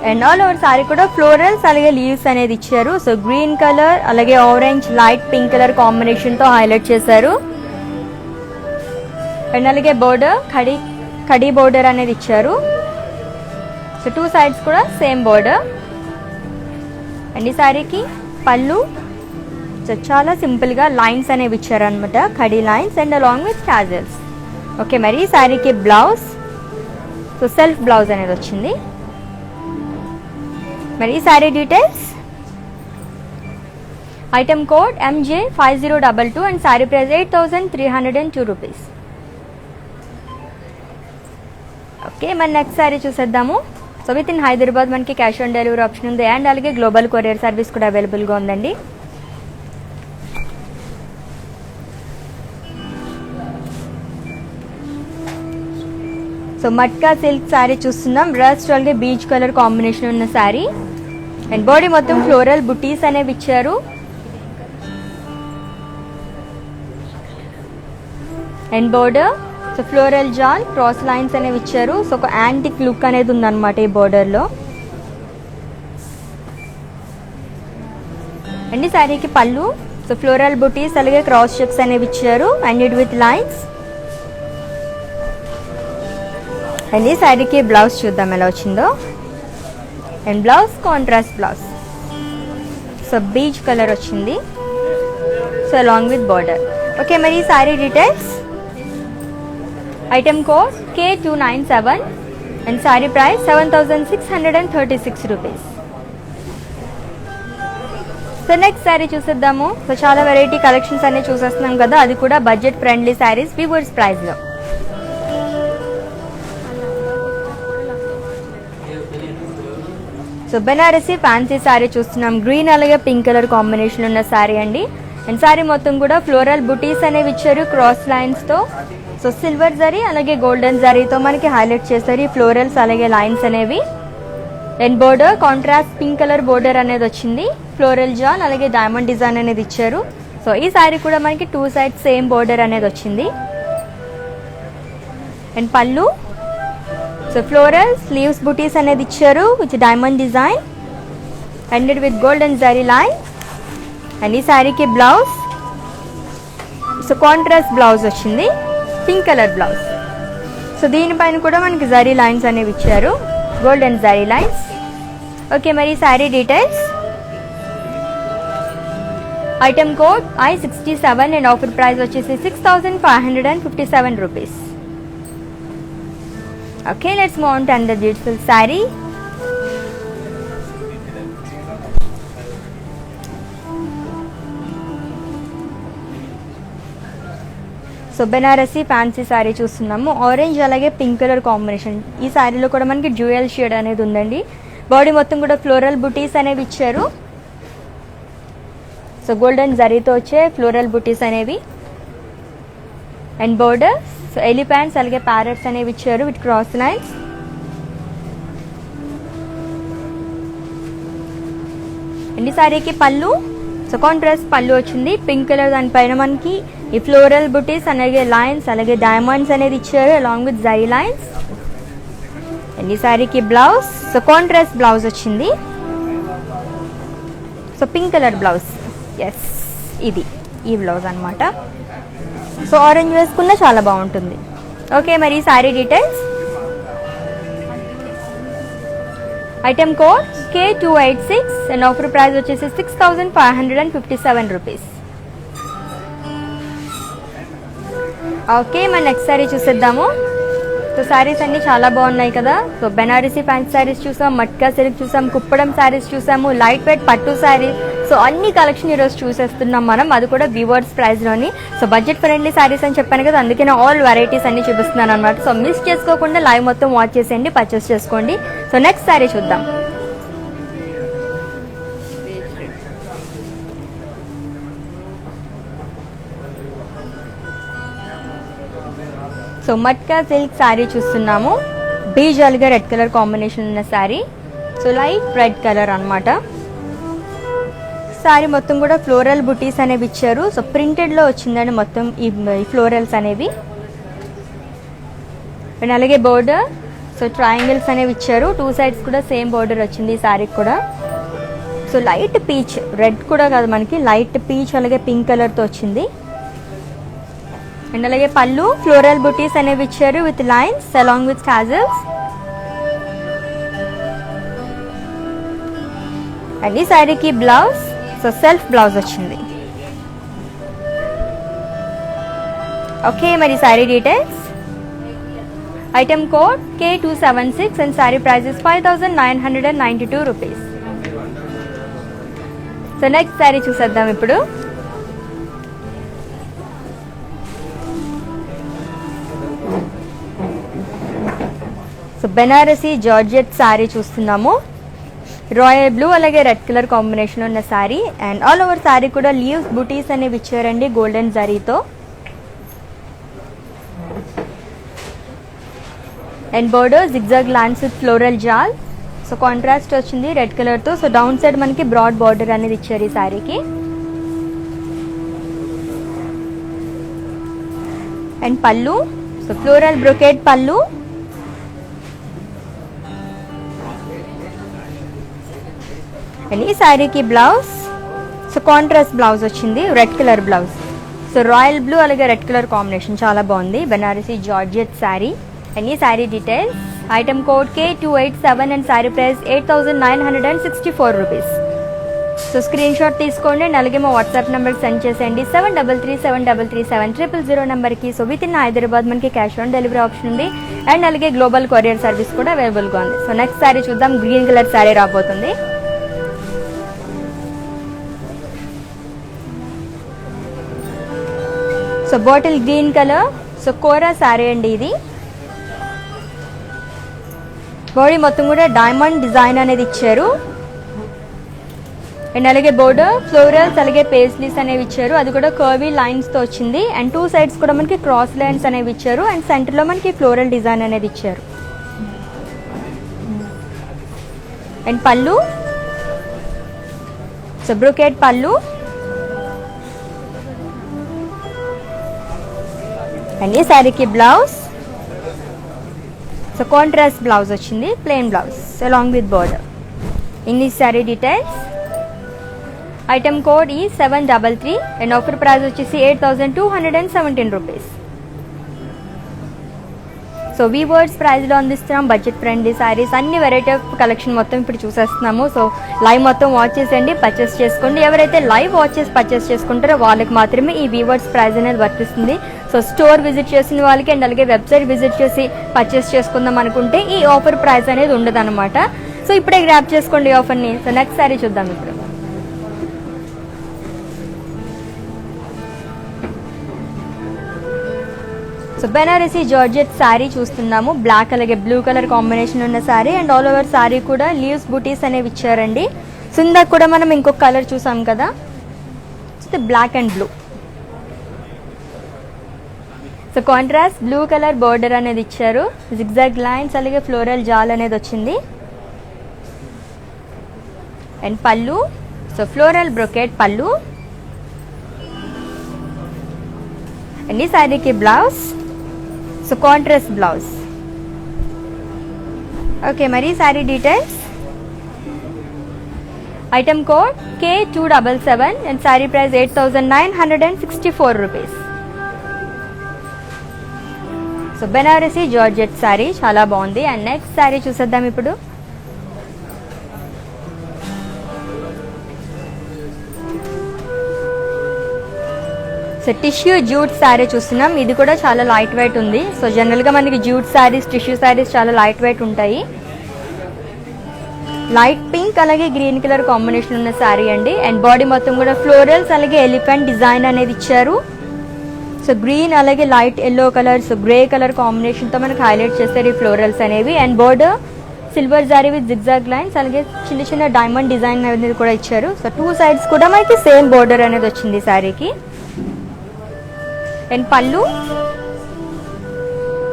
And all over sari కూడా ఫ్లోరల్స్ అలాగే లీవ్స్ అనేది ఇచ్చారు. సో గ్రీన్ కలర్ అలాగే ఆరెంజ్ లైట్ పింక్ కలర్ కాంబినేషన్తో హైలైట్ చేశారు. అండ్ అలాగే బోర్డర్ ఖడీ బోర్డర్ అనేది ఇచ్చారు. సో టూ సైడ్స్ కూడా సేమ్ బోర్డర్. అండ్ ఈ శారీకి పళ్ళు, సో చాలా సింపుల్గా లైన్స్ అనేవి ఇచ్చారనమాట, khadi lines and along with tassels. Okay, మరి ఈ శారీకి బ్లౌజ్, సో సెల్ఫ్ బ్లౌజ్ అనేది వచ్చింది. మరి ఈ sari details, item code MJ5022 and sari price 8302 rupees. Okay, మరి నెక్స్ట్ శారీ చూసేద్దాము. సో విత్ ఇన్ హైదరాబాద్ మనకి క్యాష్ ఆన్ డెలివరీ ఆప్షన్ ఉంది అండ్ అలాగే గ్లోబల్ కొరియర్ సర్వీస్ కూడా అవైలబుల్గా ఉందండి. సో మట్కా సిల్క్ శారీ చూస్తున్నాం, రస్ట్ అలాగే బీచ్ కలర్ కాంబినేషన్ ఉన్న శారీ. అండ్ బాడీ మొత్తం ఫ్లోరల్ బుటీస్ అనేవి ఇచ్చారు. అండ్ బోర్డర్, సో ఫ్లోరల్ జాల్ క్రాస్ లైన్స్ అనేవి ఇచ్చారు. సో ఒక యాంటిక్ లుక్ అనేది ఉందన్నమాట ఈ బోర్డర్లో. అండ్ ఈ శారీకి పళ్ళు, సో ఫ్లోరల్ బుటీస్ అలాగే క్రాస్ చెక్స్ అనేవి ఇచ్చారు and it with lines. And ఈ శారీకి బ్లౌజ్ చూద్దాం ఎలా వచ్చిందో. And blouse contrast blouse, so peach colour వచ్చింది, so along with border. Okay, మరి ఈ sari details, item code K297 and sari price 7636 rupees. So next sari చూసేద్దాము. సో చాలా వెరైటీ కలెక్షన్స్ అన్ని చూసేస్తున్నాం కదా, అది కూడా బడ్జెట్ ఫ్రెండ్లీ శారీస్ వివర్స్ ప్రైస్లో. సో బెనారసీ ఫ్యాన్సీ శారీ చూస్తున్నాం. గ్రీన్ అలాగే పింక్ కలర్ కాంబినేషన్ ఉన్న శారీ అండి. అండ్ శారీ మొత్తం కూడా ఫ్లోరల్ బుటీస్ అనేవి ఇచ్చారు క్రాస్ లైన్స్తో. సో సిల్వర్ జరీ అలాగే గోల్డెన్ జరీతో మనకి హైలైట్ చేస్తారు ఈ ఫ్లోరల్స్ అలాగే లైన్స్ అనేవి. And border contrast pink colour border అనేది వచ్చింది. ఫ్లోరల్ జాన్ అలాగే డైమండ్ డిజైన్ అనేది ఇచ్చారు. సో ఈ శారీ కూడా మనకి 2 సైడ్స్ సేమ్ బోర్డర్ అనేది వచ్చింది. అండ్ పళ్ళు సో ఫ్లోరల్ స్లీవ్స్ బుటీస్ అనేది ఇచ్చారు with diamond design and with golden zari line. And ఈ శారీకి బ్లౌజ్ సో కాంట్రాస్ట్ బ్లౌజ్ వచ్చింది పింక్ కలర్ బ్లౌజ్. సో దీనిపైన కూడా మనకి జరీ లైన్స్ అనేవి ఇచ్చారు గోల్డెన్ జరీ లైన్స్. ఓకే మరి sari details. Item code I67 and offer price వచ్చేసి 6557 rupees. Okay let's move on to another beautiful sari. So Banarasi fancy sari చూస్తున్నాము. ఆరెంజ్ అలాగే పింక్ కలర్ కాంబినేషన్. ఈ శారీలో కూడా మనకి డ్యూయల్ షేడ్ అనేది ఉందండి. బాడీ మొత్తం కూడా ఫ్లోరల్ బుటీస్ అనేవి ఇచ్చారు. సో గోల్డెన్ జరీతో వచ్చే ఫ్లోరల్ బుటీస్ అనేవి. అండ్ బోర్డర్ సో ఎలిఫెంట్స్ అలాగే ప్యారెట్స్ అనేవి ఇచ్చారు విత్ క్రాస్ లైన్స్. అండ్ ఈ శారీకి పళ్ళు సో కాంట్రాస్ట్ పళ్ళు వచ్చింది పింక్ కలర్. దానిపైన మనకి ఈ ఫ్లోరల్ బుటీస్ అలాగే లైన్స్ అలాగే డైమండ్స్ అనేది ఇచ్చారు along with zari lines. And ఈ శారీకి బ్లౌజ్ సో కాంట్రాస్ట్ బ్లౌజ్ వచ్చింది. So pink colour blouse. Yes ఇది ఈ బ్లౌజ్ అనమాట. సో ఆరెంజ్ వేసుకున్నా చాలా బాగుంటుంది. ఓకే మరి ఈ sari details. Item code K286 and offer price వచ్చేసి 6557 రూపీస్. ఓకే మన నెక్స్ట్ శారీ చూసేద్దాము. సో శారీస్ అన్నీ చాలా బాగున్నాయి కదా. సో బెనారసీ ఫ్యాన్సీ శారీస్ చూసాం, మట్కా సిల్క్ చూసాం, కుప్పడం శారీస్ చూసాము, లైట్ వెయిట్ పట్టు శారీ. సో అన్ని కలెక్షన్ ఈరోజు చూసేస్తున్నాం మనం, అది కూడా వివర్స్ ప్రైస్లోని. సో బడ్జెట్ ఫ్రెండ్లీ శారీస్ అని చెప్పాను కదా, అందుకే నేను ఆల్ వెరైటీస్ అన్ని చూపిస్తున్నాను అనమాట. సో మిస్ చేసుకోకుండా లైవ్ మొత్తం వాచ్ చేసేయండి, పర్చేస్ చేసుకోండి. సో నెక్స్ట్ శారీ చూద్దాం. సో మట్కా సిల్క్ శారీ చూస్తున్నాము. బీజ్ అలాగే రెడ్ కలర్ కాంబినేషన్ ఉన్న saree. So light red colour అనమాట. శారీ మొత్తం కూడా ఫ్లోరల్ బుటీస్ అనేవి ఇచ్చారు. సో ప్రింటెడ్లో వచ్చిందండి మొత్తం ఈ ఫ్లోరల్స్ అనేవి. అండ్ అలాగే బోర్డర్ సో ట్రయాంగిల్స్ అనేవి ఇచ్చారు. 2 సైడ్స్ కూడా సేమ్ బోర్డర్ వచ్చింది ఈ శారీకి కూడా. సో లైట్ పీచ్, రెడ్ కూడా కాదు మనకి, లైట్ పీచ్ అలాగే పింక్ కలర్తో వచ్చింది. అండ్ అలాగే పళ్ళు ఫ్లోరల్ బుటీస్ అనేవి ఇచ్చారు with lines along with tassels. And ఈ శారీకి బ్లౌజ్ సో సెల్ఫ్ బ్లౌజ్ వచ్చింది. ఓకే మరి sari details. Item code K276 and sari prices 5992 rupees. So next sari చూసేద్దాం ఇప్పుడు. సో బెనారసీ జార్జెట్ శారీ చూస్తున్నాము. రాయల్ బ్లూ అలాగే రెడ్ కలర్ కాంబినేషన్ ఉన్న sari. And all over sari కూడా లీవ్స్ బుటీస్ అనేవి ఇచ్చారండి గోల్డెన్ జరీతో. And border zigzag lines with floral జాల్. సో కాంట్రాస్ట్ వచ్చింది రెడ్ కలర్తో. సో డౌన్ సైడ్ మనకి బ్రాడ్ బార్డర్ అనేది ఇచ్చారు ఈ శారీకి. అండ్ పళ్ళు సో ఫ్లోరల్ బ్రొకేట్ పళ్ళు. అండ్ ఈ శారీకి బ్లౌజ్ సో కాంట్రాస్ట్ బ్లౌజ్ వచ్చింది red colour blouse. So royal blue అలాగే రెడ్ కలర్ కాంబినేషన్ చాలా బాగుంది. బెనారసీ జార్జెట్ శారీ. అండ్ ఈ sari details. Item code K287 and sari price 8964 rupees. So screen shot తీసుకోండి అండ్ అలాగే మా వాట్సాప్ నెంబర్కి సెండ్ చేసేయండి 7337337000 నెంబర్కి. సో విత్ ఇన్ హైదరాబాద్ మనకి క్యాష్ ఆన్ డెలివరీ ఆప్షన్ ఉంది అండ్ అలాగే గ్లోబల్ కొరియర్ సర్వీస్ కూడా అవైలబుల్గా ఉంది. సో నెక్స్ట్ శారీ చూద్దాం. గ్రీన్ కలర్ శారీ రాబోతుంది. So bottle green colour so కోరా శారీ అండి ఇది. బాడీ మొత్తం కూడా డైమండ్ డిజైన్ అనేది ఇచ్చారు. అండ్ అలాగే బోర్డర్ ఫ్లోరల్స్ అలాగే పేస్లీస్ అనేవి ఇచ్చారు. అది కూడా కర్వీ లైన్స్తో వచ్చింది. అండ్ 2 సైడ్స్ కూడా మనకి క్రాస్ లైన్స్ అనేవి ఇచ్చారు. అండ్ సెంటర్లో మనకి ఫ్లోరల్ డిజైన్ అనేది ఇచ్చారు. అండ్ పళ్ళు, సో బ్రొకేట్ పళ్ళు. అండ్ ఈ శారీకి బ్లౌజ్, సో కాంట్రాస్ట్ బ్లౌజ్ వచ్చింది, plain blouse along with border. In ఈ శారీ డీటెయిల్స్, ఐటమ్ కోడ్ ఈ 733 అండ్ ఆఫర్ ప్రైస్ వచ్చేసి 8,217 రూపీస్. సో వీవర్స్ ప్రైస్లో అందిస్తున్నాం బడ్జెట్ ఫ్రెండ్లీ శారీస్. అన్ని వెరైటీ ఆఫ్ కలెక్షన్ మొత్తం ఇప్పుడు చూసేస్తున్నాము. సో లైవ్ మొత్తం వాచ్ చేసేయండి, పర్చేస్ చేసుకోండి. ఎవరైతే లైవ్ వాచ్ చేసి పర్చేస్ చేసుకుంటారో వాళ్ళకి మాత్రమే ఈ వీవర్స్ ప్రైస్ అనేది వర్తిస్తుంది. సో స్టోర్ విజిట్ చేసిన వాళ్ళకి అండ్ అలాగే వెబ్సైట్ విజిట్ చేసి పర్చేస్ చేసుకుందాం అనుకుంటే ఈ ఆఫర్ ప్రైస్ అనేది ఉండదు అనమాట. సో ఇప్పుడే గ్రాప్ చేసుకోండి ఈ ఆఫర్ని. సో నెక్స్ట్ శారీ చూద్దాం ఇప్పుడు. సో బెనారసీ జార్జెట్ శారీ చూస్తున్నాము. బ్లాక్ అలాగే బ్లూ కలర్ కాంబినేషన్ ఉన్న sari and all over sari కూడా లీవ్స్ బూటీస్ అనేవి ఇచ్చారండి. సో ఇందాక కూడా మనం ఇంకొక కలర్ చూసాం కదా, black and blue. So contrast blue colour border అనేది ఇచ్చారు. జిగ్జాగ్ లైన్స్ అలాగే ఫ్లోరల్ జాల్ అనేది వచ్చింది. అండ్ పళ్ళు, సో ఫ్లోరల్ బ్రొకెట్ పళ్ళు. అండ్ ఈ శారీకి blouse, so contrast blouse. Okay, మరి sari details, item code K277 and sari price 8,964 rupees. So Banarasi georgette sari చాలా బాగుంది. అండ్ నెక్స్ట్ శారీ చూసేద్దాం ఇప్పుడు. సో టిష్యూ జూట్ శారీ చూస్తున్నాం. ఇది కూడా చాలా లైట్ వెయిట్ ఉంది. సో జనరల్గా మనకి జూట్ శారీస్, టిష్యూ శారీస్ చాలా లైట్ వెయిట్ ఉంటాయి. లైట్ పింక్ అలాగే గ్రీన్ కలర్ కాంబినేషన్ ఉన్న శారీ అండి. అండ్ బాడీ మొత్తం కూడా ఫ్లోరల్స్ అలాగే ఎలిఫెంట్ డిజైన్ అనేది ఇచ్చారు. సో గ్రీన్ అలాగే light yellow colour, so grey colour కాంబినేషన్తో మనకి హైలైట్ చేస్తారు ఈ ఫ్లోరల్స్ అనేవి. అండ్ బోర్డర్ సిల్వర్ జారీ విత్ జిగ్జాగ్ లైన్స్ అలాగే చిన్న చిన్న డైమండ్ డిజైన్ అనేది కూడా ఇచ్చారు. సో 2 సైడ్స్ కూడా మనకి సేమ్ బోర్డర్ అనేది వచ్చింది ఈ శారీకి. అండ్ పళ్ళు,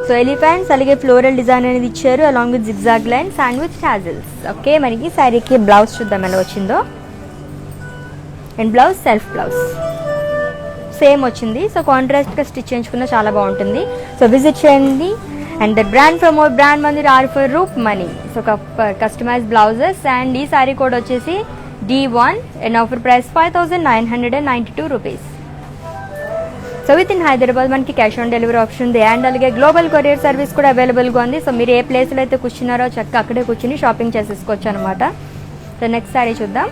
సో ఎలిఫెంట్స్ అలాగే ఫ్లోరల్ డిజైన్ అనేది ఇచ్చారు along with zigzag lines and with tassels. Okay, మనకి శారీకి బ్లౌజ్ చూద్దాం ఎలా వచ్చిందో. And blouse self blouse same వచ్చింది. సో కాంట్రాస్ట్గా స్టిచ్ చేయించుకున్న చాలా బాగుంటుంది. సో విజిట్ చేయండి. And the brand from our brand మంది are for roof money. So customise blouses. And ఈ శారీ కోడ్ వచ్చేసి D1 and offer price 5,992 rupees. So with in Hyderabad మనకి క్యాష్ ఆన్ డెలివరీ ఆప్షన్ ఉంది. అండ్ అలాగే గ్లోబల్ కొరియర్ సర్వీస్ కూడా అవైలబుల్గా ఉంది. So మీరు ఏ ప్లేస్లో అయితే కూర్చున్నారో చక్కగా అక్కడే కూర్చుని షాపింగ్ చేసేసుకోవచ్చు అనమాట. సో నెక్స్ట్ శారీ చూద్దాం.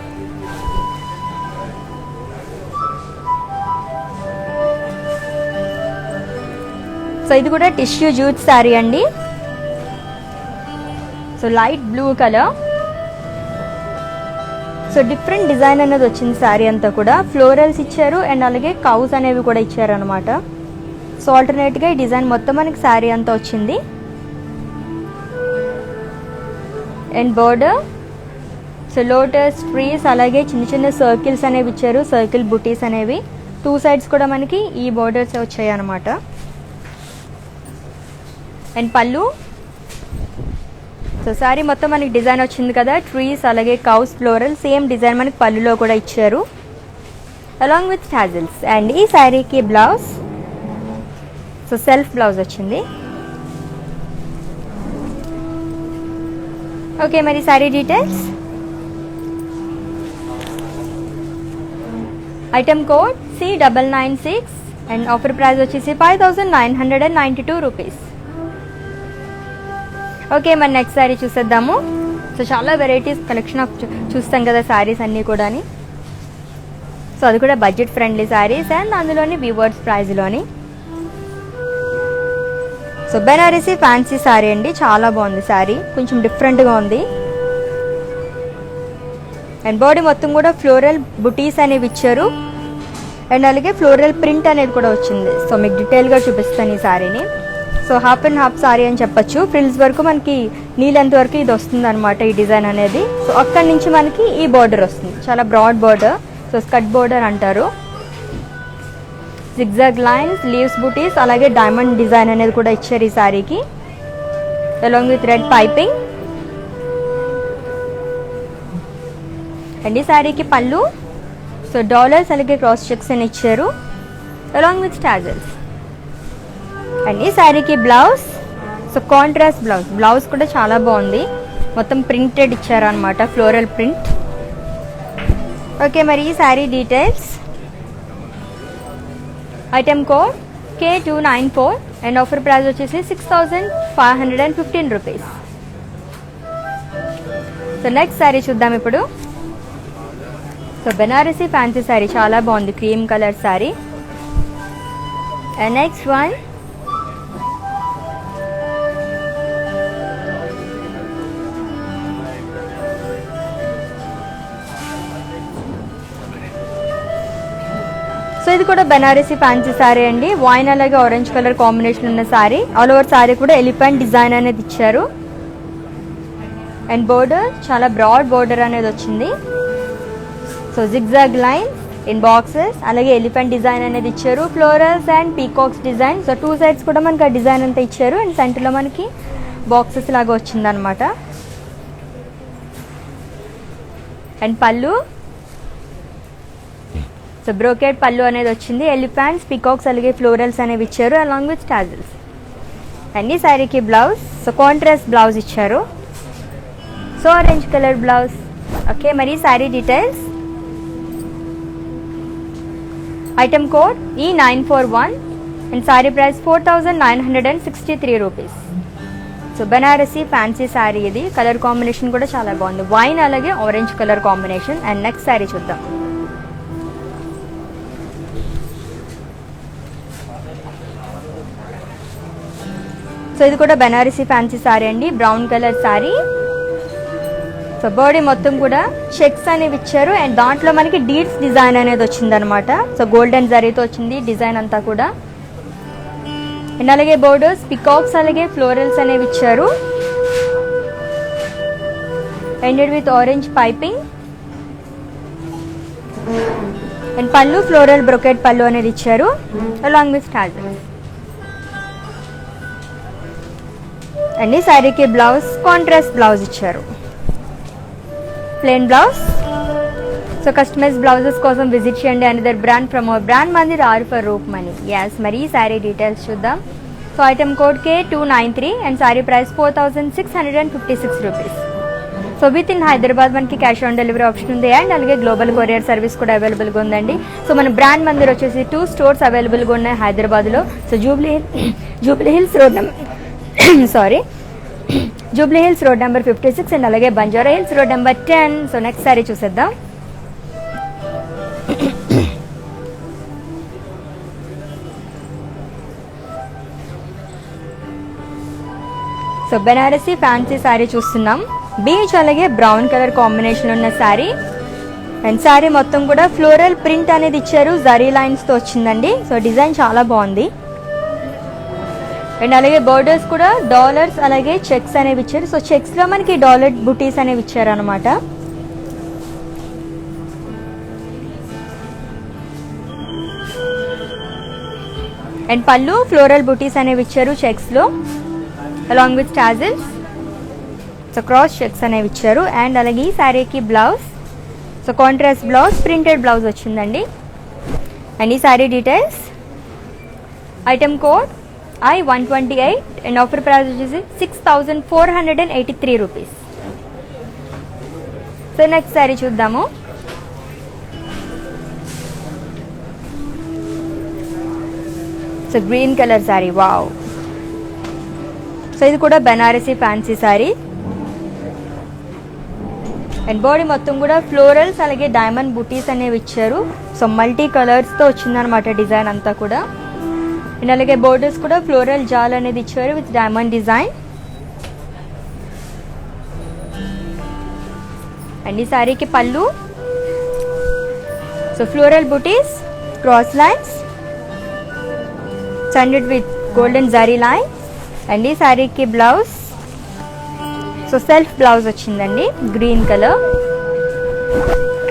సో ఇది కూడా టిష్యూ జూట్ శారీ అండి. So light blue colour, so different design అనేది వచ్చింది శారీ అంతా కూడా. ఫ్లోరల్స్ ఇచ్చారు అండ్ అలాగే కౌస్ అనేవి కూడా ఇచ్చారు అనమాట. సో ఆల్టర్నేట్గా ఈ డిజైన్ మొత్తం మనకి శారీ అంతా వచ్చింది. And border, so lotus trees అలాగే చిన్న చిన్న సర్కిల్స్ అనేవి ఇచ్చారు, సర్కిల్ బుటీస్ అనేవి. 2 సైడ్స్ కూడా మనకి ఈ బోర్డర్స్ వచ్చాయి అనమాట. అండ్ పళ్ళు, సో శారీ మొత్తం మనకి డిజైన్ వచ్చింది కదా, ట్రీస్ అలాగే కౌస్ ఫ్లోరల్ సేమ్ డిజైన్ మనకి పళ్ళులో కూడా ఇచ్చారు అలాంగ్ విత్ టాజిల్స్. అండ్ ఈ శారీకి బ్లౌజ్, సో సెల్ఫ్ బ్లౌజ్ వచ్చింది. ఓకే, మరి sari details, item code C996 and offer price వచ్చేసి 5,992 రూపీస్. ఓకే, మరి నెక్స్ట్ శారీ చూసేద్దాము. సో చాలా వెరైటీస్ కలెక్షన్ ఆఫ్ చూస్తాం కదా శారీస్ అన్నీ కూడా. సో అది కూడా బడ్జెట్ ఫ్రెండ్లీ శారీస్ అండ్ అందులోని వ్యూవర్స్ ప్రైజ్లోని. సో బెనారసీ ఫ్యాన్సీ శారీ అండి, చాలా బాగుంది శారీ, కొంచెం డిఫరెంట్గా ఉంది. అండ్ బాడీ మొత్తం కూడా ఫ్లోరల్ బుటీస్ అనేవి ఇచ్చారు అండ్ అలాగే ఫ్లోరల్ ప్రింట్ అనేది కూడా వచ్చింది. సో మీకు డీటెయిల్గా చూపిస్తాను ఈ శారీని. So half and half sorry అని చెప్పొచ్చు. ఫ్రిల్స్ వరకు మనకి నీ లెంత్ వరకు ఇది వస్తుంది అనమాట ఈ డిజైన్ అనేది. సో అక్కడి నుంచి మనకి ఈ బోర్డర్ వస్తుంది, చాలా broad border. So skirt border అంటారు. జిగ్జాగ్ లైన్స్, లీవ్స్ బూటీస్, అలాగే డైమండ్ డిజైన్ అనేది కూడా ఇచ్చారు ఈ సారీకి, along with red piping. And ఈ సారీకి పళ్ళు సో డాలర్స్ అలాగే క్రాస్ చెక్స్ అని ఇచ్చారు, అలాంగ్ విత్ టాజల్స్. అండ్ ఈ శారీకి బ్లౌజ్ సో కాంట్రాస్ట్ బ్లౌజ్ కూడా చాలా బాగుంది, మొత్తం ప్రింటెడ్ ఇచ్చారనమాట, ఫ్లోరల్ ప్రింట్. ఓకే, మరి ఈ sari details. Item code K294 and offer price వచ్చేసి 6515 రూపీస్. సో నెక్స్ట్ శారీ చూద్దాం ఇప్పుడు. సో బెనారసీ ఫ్యాన్సీ శారీ చాలా బాగుంది, cream colour saree. And next one so ఇది కూడా బెనారసీ ఫ్యాన్సీ శారీ అండి. వైన్ అలాగే ఆరెంజ్ కలర్ కాంబినేషన్ ఉన్న శారీ. ఆల్ ఓవర్ శారీ కూడా ఎలిఫెంట్ డిజైన్ అనేది ఇచ్చారు. అండ్ బోర్డర్ చాలా బ్రాడ్ బోర్డర్ అనేది వచ్చింది. So zigzag lines in boxes, అలాగే ఎలిఫెంట్ డిజైన్ అనేది ఇచ్చారు, florals and peacocks design. So two sides కూడా మనకి ఆ డిజైన్ అంతా ఇచ్చారు. అండ్ సెంటర్లో మనకి బాక్సెస్ లాగా వచ్చిందనమాట. అండ్ పళ్ళు సో బ్రోకెట్ పళ్ళు అనేది వచ్చింది, ఎలిఫెంట్స్, పీకాక్స్ అలాగే ఫ్లోరల్స్ అనేవి ఇచ్చారు, అలాంగ్ విత్ టాజల్స్. అండ్ ఈ శారీకి బ్లౌజ్ సో కాంట్రాస్ట్ బ్లౌజ్ ఇచ్చారు, so orange colour blouse. Okay, మరి sari details. Item code E941 and sari price 4963 rupees. So Banarasi fancy sari ఇది. కలర్ కాంబినేషన్ కూడా చాలా బాగుంది, వైన్ అలాగే orange colour combination. And next sari చూద్దాం. సో ఇది కూడా బెనారసీ ఫ్యాన్సీ శారీ అండి, brown colour sari. So body మొత్తం కూడా చెక్స్ అనేవి ఇచ్చారు. అండ్ దాంట్లో మనకి డీడ్స్ డిజైన్ అనేది వచ్చిందనమాట. సో గోల్డెన్ జరీతో వచ్చింది డిజైన్ అంతా కూడా. అండ్ అలాగే బోర్డర్స్, పికాక్స్ అలాగే ఫ్లోరల్స్ అనేవి ఇచ్చారు, ended with orange piping. And పళ్ళు ఫ్లోరల్ బ్రొకెట్ పళ్ళు అనేది ఇచ్చారు, అలాంగ్ విత్ టాజల్స్. అండ్ ఈ శారీకి బ్లౌజ్ కాంట్రాస్ట్ బ్లౌజ్ ఇచ్చారు, plain blouse. So customise blouses కోసం విజిట్ చేయండి another brand from our brand Mandir R for roof money. Yes, మరి ఈ శారీ డీటెయిల్స్ చూద్దాం. So item code K293 and sari price 4656 rupees. So with in Hyderabad మనకి cash on delivery option ఉంది. And అలాగే global courier service కూడా అవైలబుల్గా ఉందండి. సో మన బ్రాండ్ మందిర్ వచ్చేసి 2 స్టోర్స్ అవైలబుల్గా ఉన్నాయి హైదరాబాద్లో. So Jubilee Hills Road Jubilee Hills Road number 56 and అలాగే Banjara Hills Road number 10. So next sari చూసేద్దాం. సో బెనారసీ ఫ్యాన్సీ శారీ చూస్తున్నాం, బీచ్ అలాగే బ్రౌన్ కలర్ కాంబినేషన్ ఉన్న శారీ. అండ్ శారీ మొత్తం కూడా ఫ్లోరల్ ప్రింట్ అనేది ఇచ్చారు, జరీ లైన్స్ తో వచ్చిందండి. సో డిజైన్ చాలా బాగుంది. అండ్ అలాగే బోర్డర్స్ కూడా డాలర్స్ అలాగే చెక్స్ అనేవి ఇచ్చారు. సో చెక్స్ లో మనకి డాలర్ బుటీస్ అనేవి ఇచ్చారు అనమాట. అండ్ పళ్ళు ఫ్లోరల్ బుటీస్ అనేవి ఇచ్చారు చెక్స్ లో, along with tassels. So cross checks అనేవి ఇచ్చారు. అండ్ అలాగే ఈ శారీకి blouse so contrast blouse, printed blouse వచ్చిందండి. అండ్ ఈ sari details. Item code I128 and offer price వచ్చేసి 6483 రూపీస్. సో నెక్స్ట్ శారీ చూద్దాము. So green colour sari, wow. So ఇది కూడా Banarasi fancy sari. And body మొత్తం కూడా ఫ్లోరల్స్ అలాగే డైమండ్ బుటీస్ అనేవి ఇచ్చారు. సో మల్టీ కలర్స్తో వచ్చిందనమాట డిజైన్ అంతా కూడా. అండ్ అలాగే బోర్డర్స్ కూడా ఫ్లోరల్ జాల్ అనేది ఇచ్చారు విత్ డైమండ్ డిజైన్. అండ్ ఈ శారీకి పళ్ళు సో ఫ్లోరల్ బుటీస్, క్రాస్ లైన్స్, సన్డెడ్ విత్ గోల్డెన్ జరీ లైన్స్. అండ్ ఈ శారీకి బ్లౌజ్ సో సెల్ఫ్ బ్లౌజ్ వచ్చిందండి గ్రీన్ కలర్.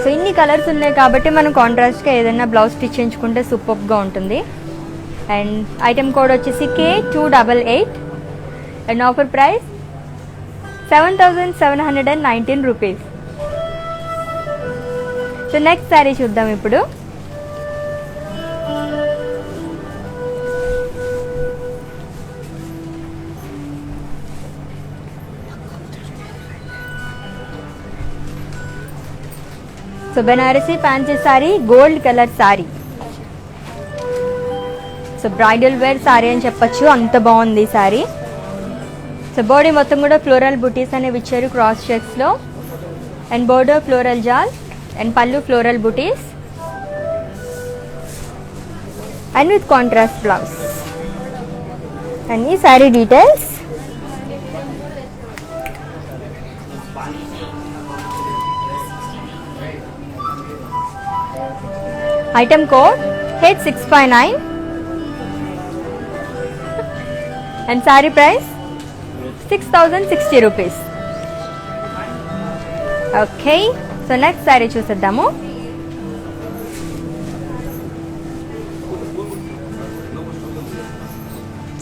సో ఇన్ని కలర్స్ ఉన్నాయి కాబట్టి మనం కాంట్రాస్ట్గా ఏదైనా బ్లౌజ్ స్టిచ్ చేయించుకుంటే సూపర్గా ఉంటుంది. అండ్ ఐటమ్ కోడ్ వచ్చేసి K288 and offer price 7,719 rupees. So next sari చూద్దాం ఇప్పుడు. So Banarasi fancy saree gold colour saree. So bridal wear saree అని చెప్పొచ్చు, అంత బాగుంది ఈ సారీ. సో బాడీ మొత్తం కూడా ఫ్లోరల్ బుటీస్ అనేవి ఇచ్చారు క్రాస్ చెక్స్లో. అండ్ బోర్డర్ ఫ్లోరల్ జాల్ అండ్ పళ్ళు ఫ్లోరల్ బుటీస్ and with contrast blouse. And ఈ sari details. Item code H659 and saree price 6,060 rupees. Okay, so next saree చూసేద్దాము.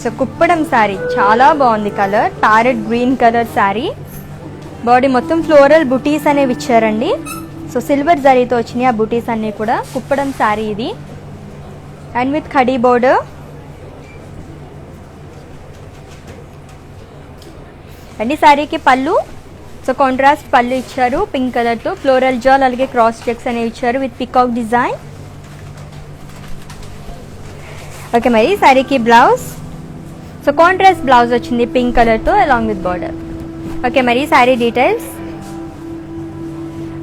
సో కుప్పడం సారీ చాలా బాగుంది colour, parrot green colour sorry. Body మొత్తం floral బుటీస్ అనేవి ఇచ్చారండి. సో సిల్వర్ జరీతో వచ్చినాయి ఆ బుటీస్ అన్నీ కూడా. కుప్పడం శారీ ఇది and with khadi border. And ఈ శారీకి పళ్ళు సో కాంట్రాస్ట్ పళ్ళు ఇచ్చారు పింక్ కలర్తో. ఫ్లోరల్ జాల్ అలాగే క్రాస్ చెక్స్ అనేవి ఇచ్చారు విత్ పికాక్ డిజైన్. ఓకే, మరి ఈ శారీకి బ్లౌజ్ సో కాంట్రాస్ట్ బ్లౌజ్ వచ్చింది పింక్ కలర్తో అలాంగ్ విత్ బార్డర్. ఓకే, మరి ఈ sari details.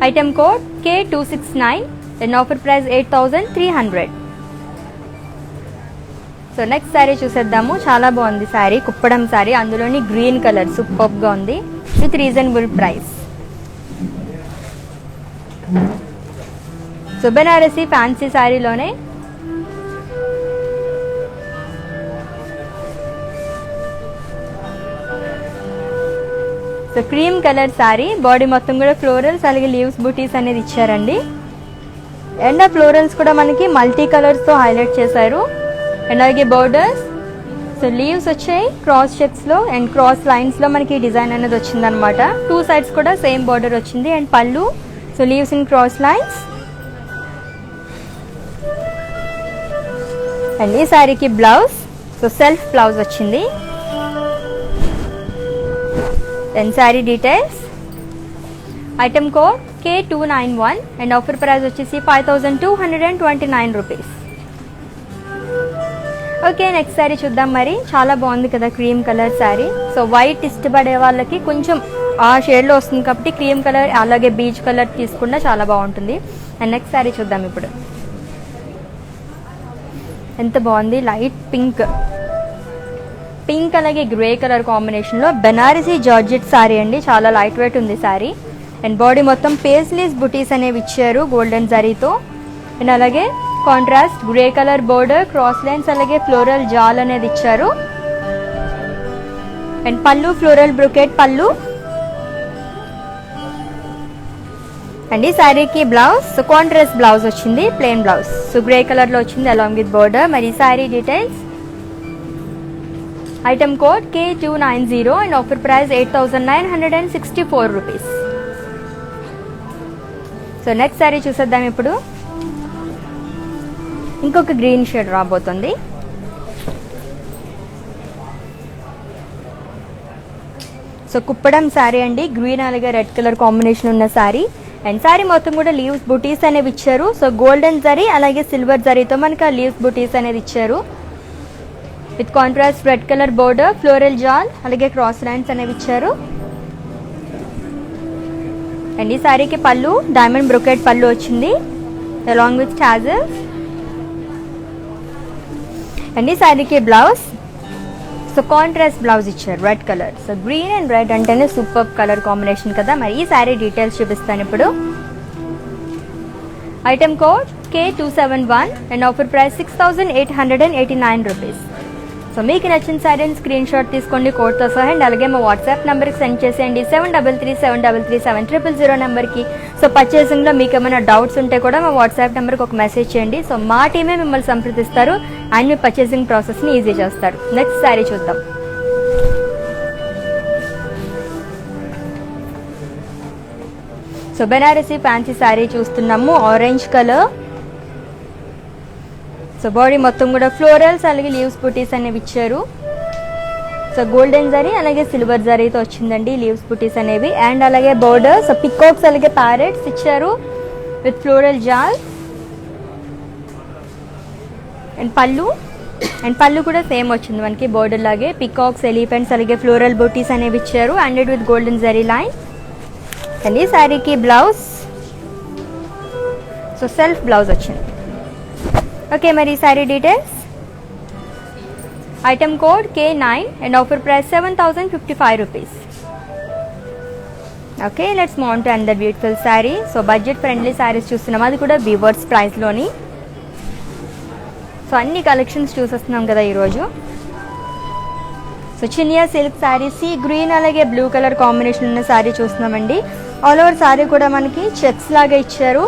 Item code K269 and offer price 8,300. So next sari చూసేద్దాము. చాలా బాగుంది శారీ, కుప్పడం శారీ, అందులోని గ్రీన్ కలర్ సూపర్గా ఉంది with reasonable price. So Banarasi fancy శారీలోనే so cream colour sari. Body మొత్తం కూడా ఫ్లోరల్స్ అలాగే లీవ్స్ బుటీస్ అనేది ఇచ్చారండి. అండ్ ఆ ఫ్లోరల్స్ కూడా మనకి మల్టీ కలర్స్తో హైలైట్ చేశారు. అండ్ అలాగే బోర్డర్స్ సో లీవ్స్ వచ్చాయి క్రాస్ చెక్స్లో అండ్ క్రాస్ లైన్స్లో మనకి డిజైన్ అనేది వచ్చిందనమాట. టూ సైడ్స్ కూడా సేమ్ బోర్డర్ వచ్చింది. అండ్ పళ్ళు so leaves in cross lines. And ఈ శారీకి బ్లౌజ్ సో సెల్ఫ్ బ్లౌజ్ వచ్చింది. And sari details. Item code K291 and offer price వచ్చేసి 5,229 రూపీస్. ఓకే, నెక్స్ట్ శారీ చూద్దాం. మరి చాలా బాగుంది కదా cream colour sari. So white ఇష్టపడే వాళ్ళకి కొంచెం ఆ షేడ్లో వస్తుంది కాబట్టి క్రీమ్ కలర్ అలాగే బీచ్ కలర్ తీసుకున్నా చాలా బాగుంటుంది. అండ్ నెక్స్ట్ శారీ చూద్దాం ఇప్పుడు. ఎంత బాగుంది, లైట్ పింక్ అలాగే గ్రే కలర్ కాంబినేషన్లో బెనారసీ జార్జెట్ శారీ అండి. చాలా లైట్ వెయిట్ ఉంది శారీ. అండ్ బాడీ మొత్తం పేస్లీస్ బుటీస్ అనేవి ఇచ్చారు గోల్డెన్ జరీతో. అండ్ అలాగే contrast grey colour border cross lines అలాగే ఫ్లోరల్ జాల్ అనేది ఇచ్చారు. అండ్ పళ్ళు ఫ్లోరల్ బ్రొకెట్ పళ్ళు. అండ్ ఈ శారీకి బ్లౌజ్ సో కాంట్రాస్ట్ బ్లౌజ్ వచ్చింది ప్లెయిన్ బ్లౌజ్ సో గ్రే కలర్లో వచ్చింది అలాంగ్ విత్ బోర్డర్. మరి ఈ sari details. Item code K290 and offer price 8,964 rupees. So next sari చూసేద్దాం ఇప్పుడు. ఇంకొక గ్రీన్ షేడ్ రాబోతుంది. సో కుప్పడం శారీ అండి, గ్రీన్ అలాగే రెడ్ కలర్ కాంబినేషన్ ఉన్న శారీ. అండ్ శారీ మొత్తం కూడా లీవ్స్ బుటీస్ అనేవి ఇచ్చారు. సో గోల్డెన్ జరీ అలాగే సిల్వర్ జరీతో మనకి ఆ లీవ్స్ బుటీస్ అనేది ఇచ్చారు with contrast red colour border floral జాల్ అలాగే క్రాస్ లైన్స్ అనేవి ఇచ్చారు. అండ్ ఈ శారీకి పళ్ళు డైమండ్ బ్రొకెట్ పళ్ళు వచ్చింది అలాంగ్ విత్ టాజల్స్. అండ్ ఈ శారీకి బ్లౌజ్ సో కాంట్రాస్ట్ బ్లౌజ్ ఇచ్చారు red colour. So green and red అంటేనే సూపర్ కలర్ కాంబినేషన్ కదా. మరి ఈ శారీ డీటెయిల్స్ చూపిస్తాను ఇప్పుడు. Item code K271 and offer price 6,889 rupees. So మీకు నచ్చిన శారీని స్క్రీన్ షాట్ తీసుకోండి కోడ్తో సహా, అండ్ అలాగే మా వాట్సాప్ నెంబర్కి సెండ్ చేసేయండి 7337337000 నెంబర్కి. సో పర్చేసింగ్లో మీకు ఏమైనా డౌట్స్ ఉంటే కూడా మా వాట్సాప్ నెంబర్కి ఒక మెసేజ్ చేయండి. సో మా టీమే మిమ్మల్ని సంప్రదిస్తారు అండ్ మీ పర్చేసింగ్ ప్రాసెస్ని ఈజీ చేస్తారు. నెక్స్ట్ శారీ చూద్దాం. సో బెనారసీ ఫ్యాన్సీ శారీ చూస్తున్నాము, ఆరెంజ్ కలర్. సో బాడీ మొత్తం కూడా ఫ్లోరల్స్ అలాగే లీవ్స్ బుటీస్ అనేవి ఇచ్చారు. సో గోల్డెన్ జరీ అలాగే సిల్వర్ జరీతో వచ్చిందండి లీవ్స్ బుటీస్ అనేవి. అండ్ అలాగే బోర్డర్ సో పికాక్స్ అలాగే ప్యారెట్స్ ఇచ్చారు విత్ ఫ్లోరల్ జాల్. అండ్ పళ్ళు కూడా సేమ్ వచ్చింది మనకి బోర్డర్ లాగే, పికాక్స్ ఎలిఫెంట్స్ అలాగే ఫ్లోరల్ బుటీస్ అనేవి ఇచ్చారు and with golden zari line. And ఈ శారీకి బ్లౌజ్ సో సెల్ఫ్ బ్లౌజ్ వచ్చింది. ఓకే, మరి ఈ sari details. Item code K9 and offer price 7055 rupees. Okay, let's move on to another beautiful sari. So budget friendly saris చూస్తున్నాం, అది కూడా వీవర్స్ ప్రైస్లోని. సో అన్ని కలెక్షన్స్ చూసేస్తున్నాం కదా ఈరోజు. So Chiniya silk sari, sea green అలాగే బ్లూ కలర్ కాంబినేషన్ ఉన్న శారీ చూస్తున్నామండి. ఆల్ ఓవర్ శారీ కూడా మనకి చెక్స్ లాగా ఇచ్చారు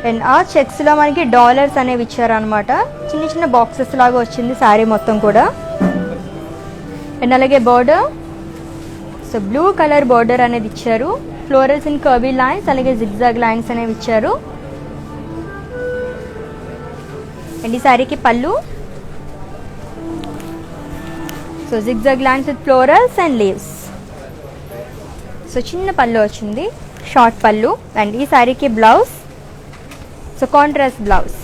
అండ్ ఆ చెక్స్లో మనకి డాలర్స్ అనేవి ఇచ్చారు అనమాట. చిన్న చిన్న బాక్సెస్ లాగా వచ్చింది శారీ మొత్తం కూడా. అండ్ అలాగే border so blue colour border అనేది ఇచ్చారు, ఫ్లోరల్స్ ఇన్ కర్వీ లైన్స్ అలాగే జిగ్జాగ్ లైన్స్ అనేవి ఇచ్చారు. అండ్ ఈ శారీకి పళ్ళు so zigzag lines with florals and leaves. So చిన్న పళ్ళు వచ్చింది, షార్ట్ పళ్ళు. అండ్ ఈ శారీకి blouse so contrast blouse.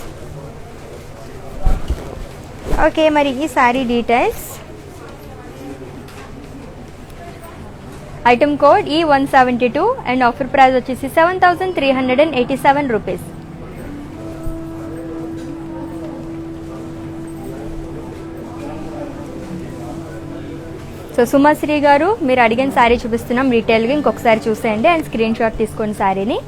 Okay, మరి ఈ sari details. Item code E172 and offer price వచ్చేసి 7387 రూపీస్. సో సుమశ్రీ గారు, మీరు అడిగిన శారీ చూపిస్తున్నాం రీటైల్గా, ఇంకొకసారి చూసేయండి అండ్ స్క్రీన్ షాట్ తీసుకోండి శారీని.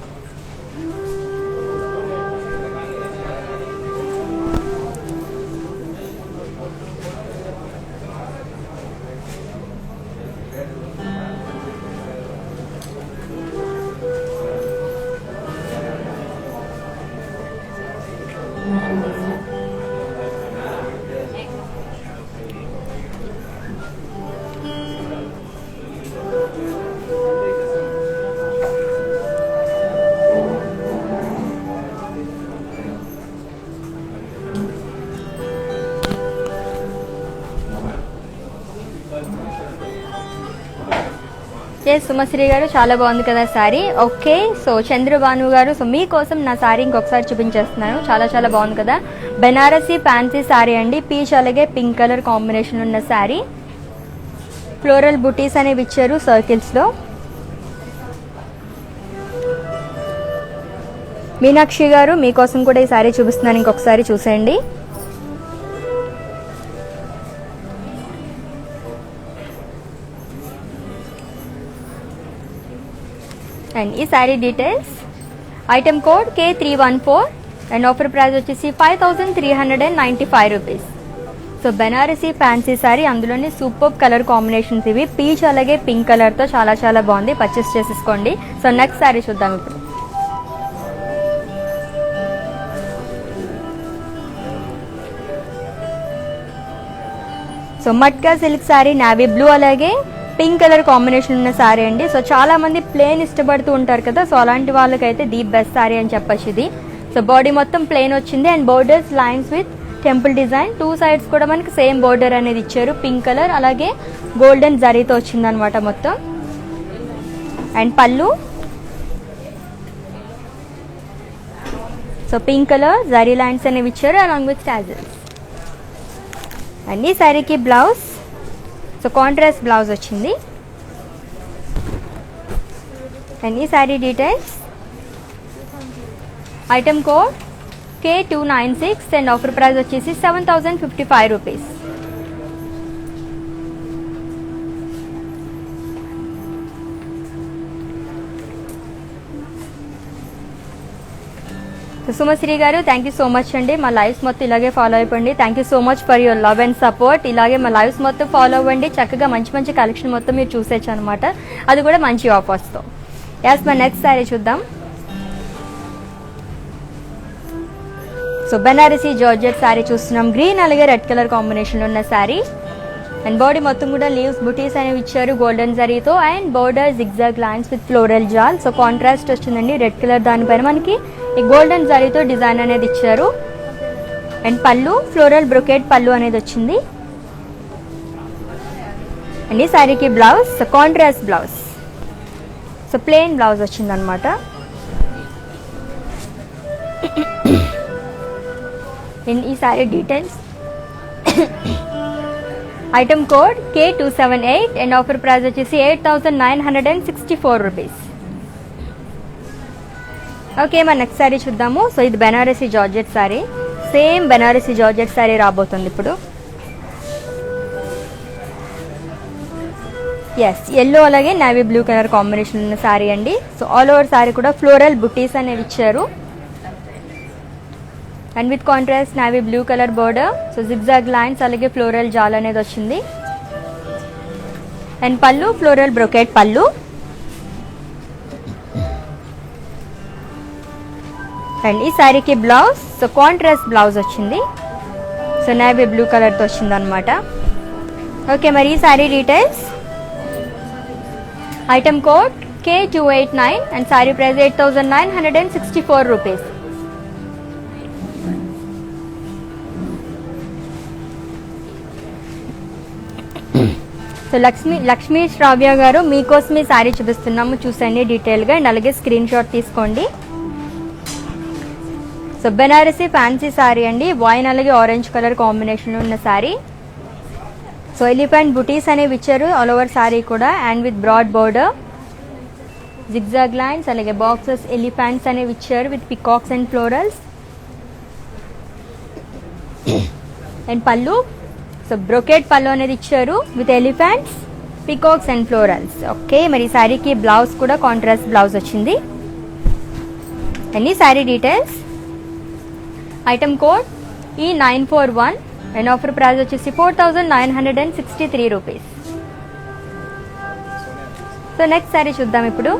సుమశ్రీ గారు, చాలా బాగుంది కదా శారీ. ఓకే, సో చంద్రభాను గారు, సో మీకోసం నా శారీ ఇంకొకసారి చూపించేస్తున్నాను. చాలా చాలా బాగుంది కదా. బెనారసీ ఫ్యాన్సీ శారీ అండి, పీచ్ అలాగే పింక్ కలర్ కాంబినేషన్ ఉన్న శారీ. ఫ్లోరల్ బుటీస్ అనేవి ఇచ్చారు సర్కిల్స్లో. మీనాక్షి గారు, మీకోసం కూడా ఈ శారీ చూపిస్తున్నాను, ఇంకొకసారి చూసేయండి. అండ్ ఈ sari details. Item code K314 and offer price వచ్చేసి 5395 rupees. So Banarasi fancy sari, అందులోని సూపర్ కలర్ కాంబినేషన్స్ ఇవి, పీచ్ అలాగే పింక్ కలర్తో చాలా చాలా బాగుంది, పర్చేస్ చేసేసుకోండి. సో నెక్స్ట్ శారీ చూద్దాం ఇప్పుడు. So matka silk sari, navy blue అలాగే పింక్ కలర్ కాంబినేషన్ ఉన్న శారీ అండి. సో చాలా మంది ప్లెయిన్ ఇష్టపడుతూ ఉంటారు కదా, సో అలాంటి వాళ్ళకైతే ది బెస్ట్ శారీ అని చెప్పచ్చు ఇది. సో బాడీ మొత్తం ప్లెయిన్ వచ్చింది and borders lines with temple design. Two sides కూడా మనకి సేమ్ బోర్డర్ అనేది ఇచ్చారు, పింక్ కలర్ అలాగే గోల్డెన్ జరీతో వచ్చింది అనమాట మొత్తం. అండ్ పళ్ళు so pink colour zari lines అనేవి ఇచ్చారు అలాంగ్ విత్ టాజిల్స్. అండ్ ఈ శారీకి బ్లౌజ్ సో కాంట్రాస్ట్ బ్లౌజ్ వచ్చింది. అండ్ ఈ sari details. Item code K296 and offer price వచ్చేసి 7055 రూపీస్. సుమశ్రీ గారు థ్యాంక్ యూ సో మచ్ అండి. మా లైవ్స్ మొత్తం ఇలాగే ఫాలో అయిపోండి. Thank you so much for your love and support. ఇలాగే మా లైవ్స్ మొత్తం ఫాలో అవ్వండి. చక్కగా మంచి మంచి కలెక్షన్ మొత్తం మీరు చూసేచ్చు అనమాట, అది కూడా మంచి ఆఫర్స్తో. యాస్ మా నెక్స్ట్ శారీ చూద్దాం. సో బెనారసీ జార్జెట్ శారీ చూస్తున్నాం. గ్రీన్ అలాగే రెడ్ కలర్ కాంబినేషన్లో ఉన్న శారీ. అండ్ బాడీ మొత్తం కూడా లీవ్స్ బుటీస్ అనేవి ఇచ్చారు గోల్డెన్ జరీతో. And border zigzag lines with floral జాల్. సో కాంట్రాస్ట్ వచ్చిందండి రెడ్ కలర్, దానిపైన మనకి ఈ గోల్డెన్ జరీతో డిజైన్ అనేది ఇచ్చారు. అండ్ పళ్ళు ఫ్లోరల్ బ్రొకేట్ పళ్ళు అనేది వచ్చింది. అండ్ ఈ శారీకి blouse so contrast blouse, so plain blouse వచ్చింది అనమాట. అండ్ ఈ sari details, item code K278 and offer price వచ్చేసి 8,964 రూపీస్. ఓకే మన నెక్స్ట్ శారీ చూద్దాము. సో ఇది Banarasi georgette sari, same Banarasi georgette sari రాబోతుంది ఇప్పుడు. ఎస్ ఎల్లో అలాగే నేవీ బ్లూ కలర్ కాంబినేషన్ ఉన్న శారీ అండి. సో ఆల్ ఓవర్ శారీ కూడా ఫ్లోరల్ బుటీస్ అనేవి ఇచ్చారు. And with contrast navy blue colour border, so zigzag lines అలాగే ఫ్లోరల్ జాల్ అనేది వచ్చింది. అండ్ పళ్ళు ఫ్లోరల్ బ్రొకెట్ పళ్ళు. అండ్ ఈ శారీకి బ్లౌజ్ సో కాంట్రాస్ట్ బ్లౌజ్ వచ్చింది. సో నేవీ బ్లూ కలర్తో వచ్చింది అనమాట. ఓకే మరి ఈ sari details, item code K289 and sari price 8,964 rupees. So Lakshmi Shravya garu మీకోసం ఈ శారీ చూపిస్తున్నాము, చూసండి డీటెయిల్గా. అండ్ అలాగే స్క్రీన్ షాట్ తీసుకోండి. సో బెనారసీ ఫ్యాన్సీ శారీ అండి, వైన్ అలాగే ఆరెంజ్ కలర్ కాంబినేషన్ ఉన్న శారీ. సో ఎలిఫెంట్ బుటీస్ అనేవి ఇచ్చారు ఆల్ ఓవర్ శారీ కూడా. And with broad border, zigzag lines అలాగే బాక్సెస్ ఎలిఫెంట్స్ అనేవి ఇచ్చారు with peacocks and florals. And పళ్ళు సో బ్రొకెట్ పళ్ళు అనేది ఇచ్చారు with elephants peacocks and florals. Okay మరి ఈ శారీకి బ్లౌజ్ కూడా కాంట్రాస్ట్ బ్లౌజ్ వచ్చింది. అండ్ ఈ sari details, item code E941 and offer price వచ్చేసి 4,963 రూపీస్. సో నెక్స్ట్ శారీ చూద్దాం ఇప్పుడు.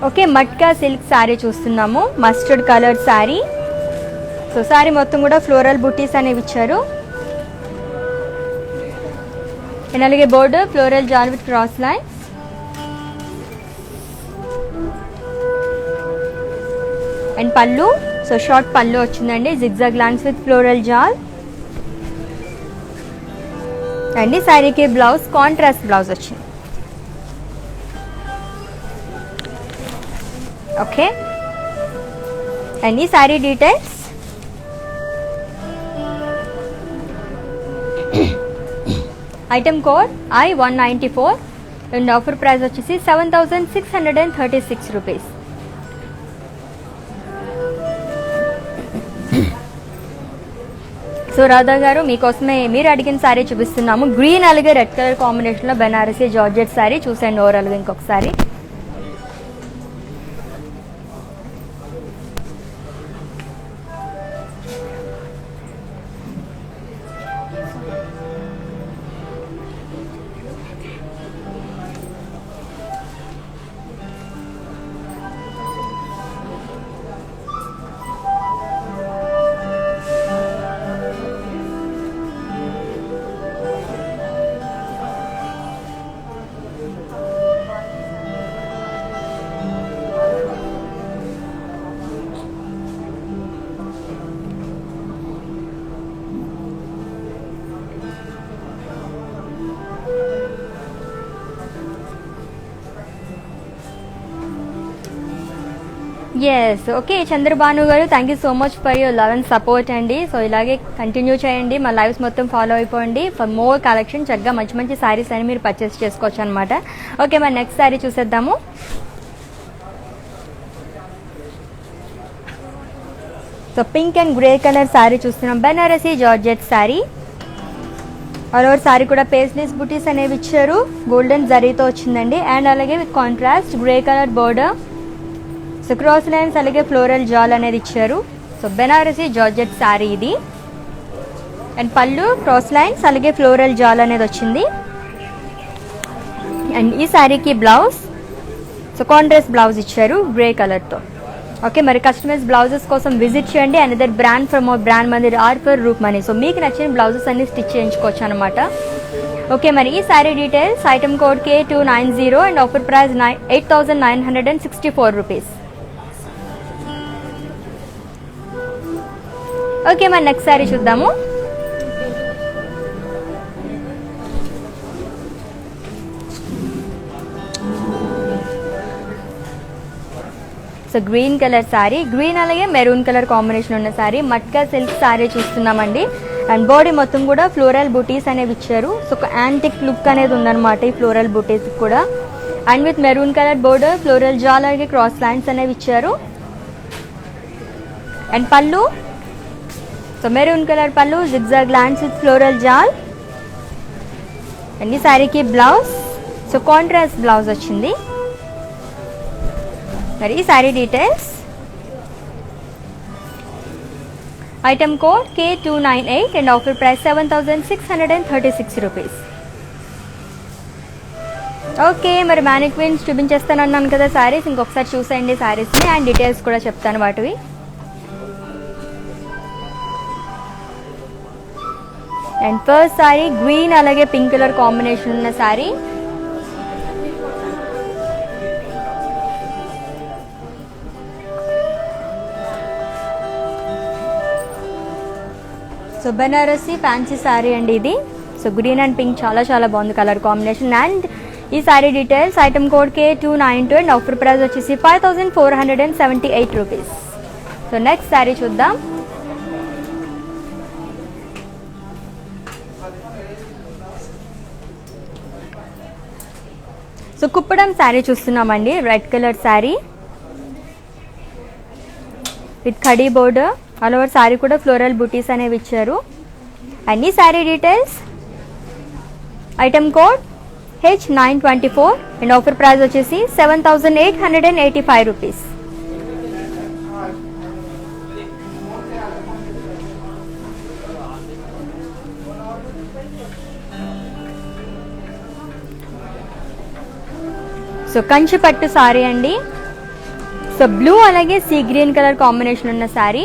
ఓకే మట్కా సిల్క్ శారీ చూస్తున్నాము, mustard colour sari. So sari మొత్తం కూడా ఫ్లోరల్ బుటీస్ అనేవి ఇచ్చారు. అండ్ అలాగే border floral jaal with cross lines. And పళ్ళు సో షార్ట్ పళ్ళు వచ్చిందండి, జిగ్జాగ్ లైన్స్ విత్ ఫ్లోరల్ జాల్. అండ్ ఈ శారీకి బ్లౌజ్ కాంట్రాస్ట్ బ్లౌజ్ వచ్చింది. ఓకే అండ్ ఈ sari details, item code I194 and offer price వచ్చేసి 7,636 రూపీస్. సో రాధా గారు మీకోసమే మీరు అడిగిన శారీ చూపిస్తున్నాము. గ్రీన్ అలాగే రెడ్ కలర్ కాంబినేషన్లో బెనారసీ జార్జెట్ శారీ చూసండి ఓవరాల్గా ఇంకొకసారి. ఎస్ ఓకే చంద్రబాను గారు thank you so much for your love and support అండి. సో ఇలాగే కంటిన్యూ చేయండి, మా లైవ్స్ మొత్తం ఫాలో అయిపోండి. ఫర్ మోర్ కలెక్షన్ చక్కగా మంచి మంచి శారీస్ అని మీరు పర్చేస్ చేసుకోవచ్చు అనమాట. ఓకే మరి నెక్స్ట్ శారీ చూసేద్దాము. So pink and grey colour sari చూస్తున్నాం, Banarasi georgette sari. All over sari కూడా పేస్లీస్ బుటీస్ అనేవి ఇచ్చారు, గోల్డెన్ జరీతో వచ్చిందండి. అండ్ అలాగే with contrast grey colour border. So cross lines అలాగే ఫ్లోరల్ జాల్ అనేది ఇచ్చారు. సో బెనారసీ జార్జెట్ సారీ ఇది. అండ్ పళ్ళు క్రాస్ లైన్స్ అలాగే ఫ్లోరల్ జాల్ అనేది వచ్చింది. అండ్ ఈ శారీకి బ్లౌజ్ సో కాంట్రాస్ట్ బ్లౌజ్ ఇచ్చారు గ్రే కలర్తో. ఓకే, మరి కస్టమైజ్ బ్లౌజెస్ కోసం విజిట్ చేయండి. Another brand from our brand Mandir R for roof money. So మీకు నచ్చిన బ్లౌజెస్ అన్ని స్టిచ్ చేయించుకోవచ్చు అనమాట. ఓకే, మరి ఈ sari details item code K290 and offer price 8,964 rupees. Okay, మరి నెక్స్ట్ శారీ చూద్దాము. So green colour sari, green అలాగే మెరూన్ కలర్ కాంబినేషన్ ఉన్న శారీ, మట్కా సిల్క్ శారీ చూస్తున్నామండి. అండ్ బాడీ మొత్తం కూడా ఫ్లోరల్ బూటీస్ అనేవి ఇచ్చారు. సో ఒక యాంటిక్ లుక్ అనేది ఉందన్నమాట ఈ ఫ్లోరల్ బూటీస్ కూడా. And with maroon colour border, floral జాల్ అలాగే క్రాస్ లైన్స్ అనేవి ఇచ్చారు. అండ్ పళ్ళు సో మెరూన్ కలర్ పళ్ళు, జిగ్జాగ్ లైన్స్ విత్ ఫ్లోరల్ జాల్. అండ్ ఈ శారీకి బ్లౌజ్ సో కాంట్రాస్ట్ బ్లౌజ్ వచ్చింది. మరి ఈ sari details item code K298 and offer price 7,636 rupees. Okay, మరి మ్యానిక్విన్స్ చూపించేస్తాను అన్నాను కదా శారీస్, ఇంకొకసారి చూసేయండి శారీస్ని అండ్ డీటెయిల్స్ కూడా చెప్తాను వాటివి. అండ్ ఫస్ట్ శారీ గ్రీన్ అలాగే పింక్ కలర్ కాంబినేషన్ ఉన్న శారీ. సో బెనారసీ ఫ్యాన్సీ శారీ అండి ఇది. సో గ్రీన్ అండ్ పింక్ చాలా చాలా బాగుంది కలర్ కాంబినేషన్. అండ్ ఈ sari details item code K292 and offer price వచ్చేసి 5,478 రూపీస్. సో నెక్స్ట్ శారీ చూద్దాం. సో కుప్పడం శారీ చూస్తున్నామండి, red colour sari with khadi border. All over sari కూడా ఫ్లోరల్ బుటీస్ అనేవి ఇచ్చారు. అండ్ ఈ sari details item code H924 and offer price వచ్చేసి 7,885 రూపీస్. సో కంచి పట్టు శారీ అండి. సో బ్లూ అలాగే సీ గ్రీన్ కలర్ కాంబినేషన్ ఉన్న శారీ.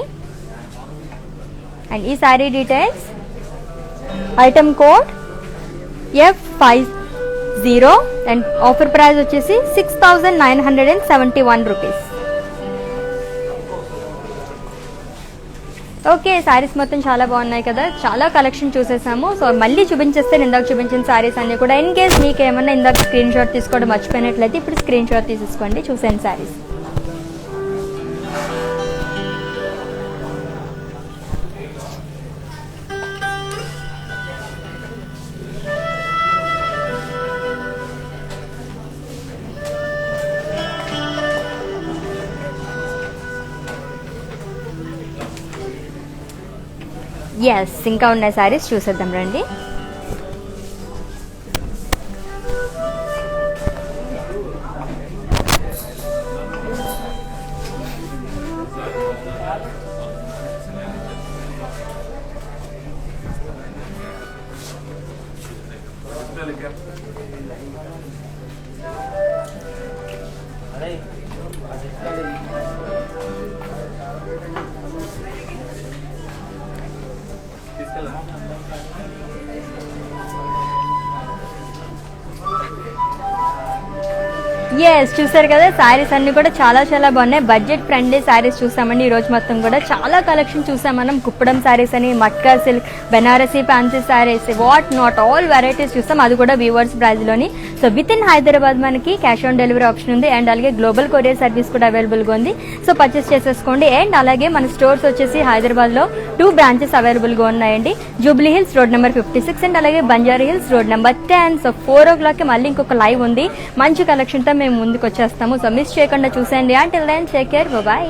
అండ్ ఈ sari details item code F50 and offer price వచ్చేసి 6,971 రూపీస్. ఓకే, శారీస్ మొత్తం చాలా బాగున్నాయి కదా, చాలా కలెక్షన్ చూసేసాము. సో మళ్ళీ చూపించేస్తే ఇందాక చూపించిన శారీస్ అన్ని కూడా. ఇన్ కేస్ మీకు ఏమన్నా ఇందాక స్క్రీన్ షాట్ తీసుకోవడం మర్చిపోయినట్లయితే ఇప్పుడు స్క్రీన్ షాట్ తీసేసుకోండి చూసాను శారీస్. ఎస్, ఇంకా ఉన్నాయి శారీస్ చూసేద్దాం రండి. ఎస్, చూసారు కదా శారీస్ అన్ని కూడా చాలా చాలా బాగున్నాయి. బడ్జెట్ ఫ్రెండ్లీ శారీస్ చూసామండి ఈ రోజు మొత్తం కూడా. చాలా కలెక్షన్ చూసాం మనం. కుప్పడం శారీస్ అని, matka silk, Banarasi fancy saris, what not all varieties చూస్తాం, అది కూడా వ్యూవర్స్ ప్రైజ్ లోని. సో విత్ ఇన్ హైదరాబాద్ మనకి క్యాష్ ఆన్ డెలివరీ ఆప్షన్ ఉంది అండ్ అలాగే గ్లోబల్ కొరియర్ సర్వీస్ కూడా అవైలబుల్ గా ఉంది. సో పర్చేస్ చేసేసుకోండి. అండ్ అలాగే మన స్టోర్స్ వచ్చేసి హైదరాబాద్ లో 2 బ్రాంచెస్ అవైలబుల్ గా ఉన్నాయండి. Jubilee Hills Road number 56 and అలాగే Banjara Hills Road number 10. So 4 o'clock మళ్ళీ ఇంకొక లైవ్ ఉంది. మంచి కలెక్షన్ తో మేము ముందుకు వచ్చేస్తాము. సో మిస్ చేయకుండా చూసేయండి. Until then take care, by.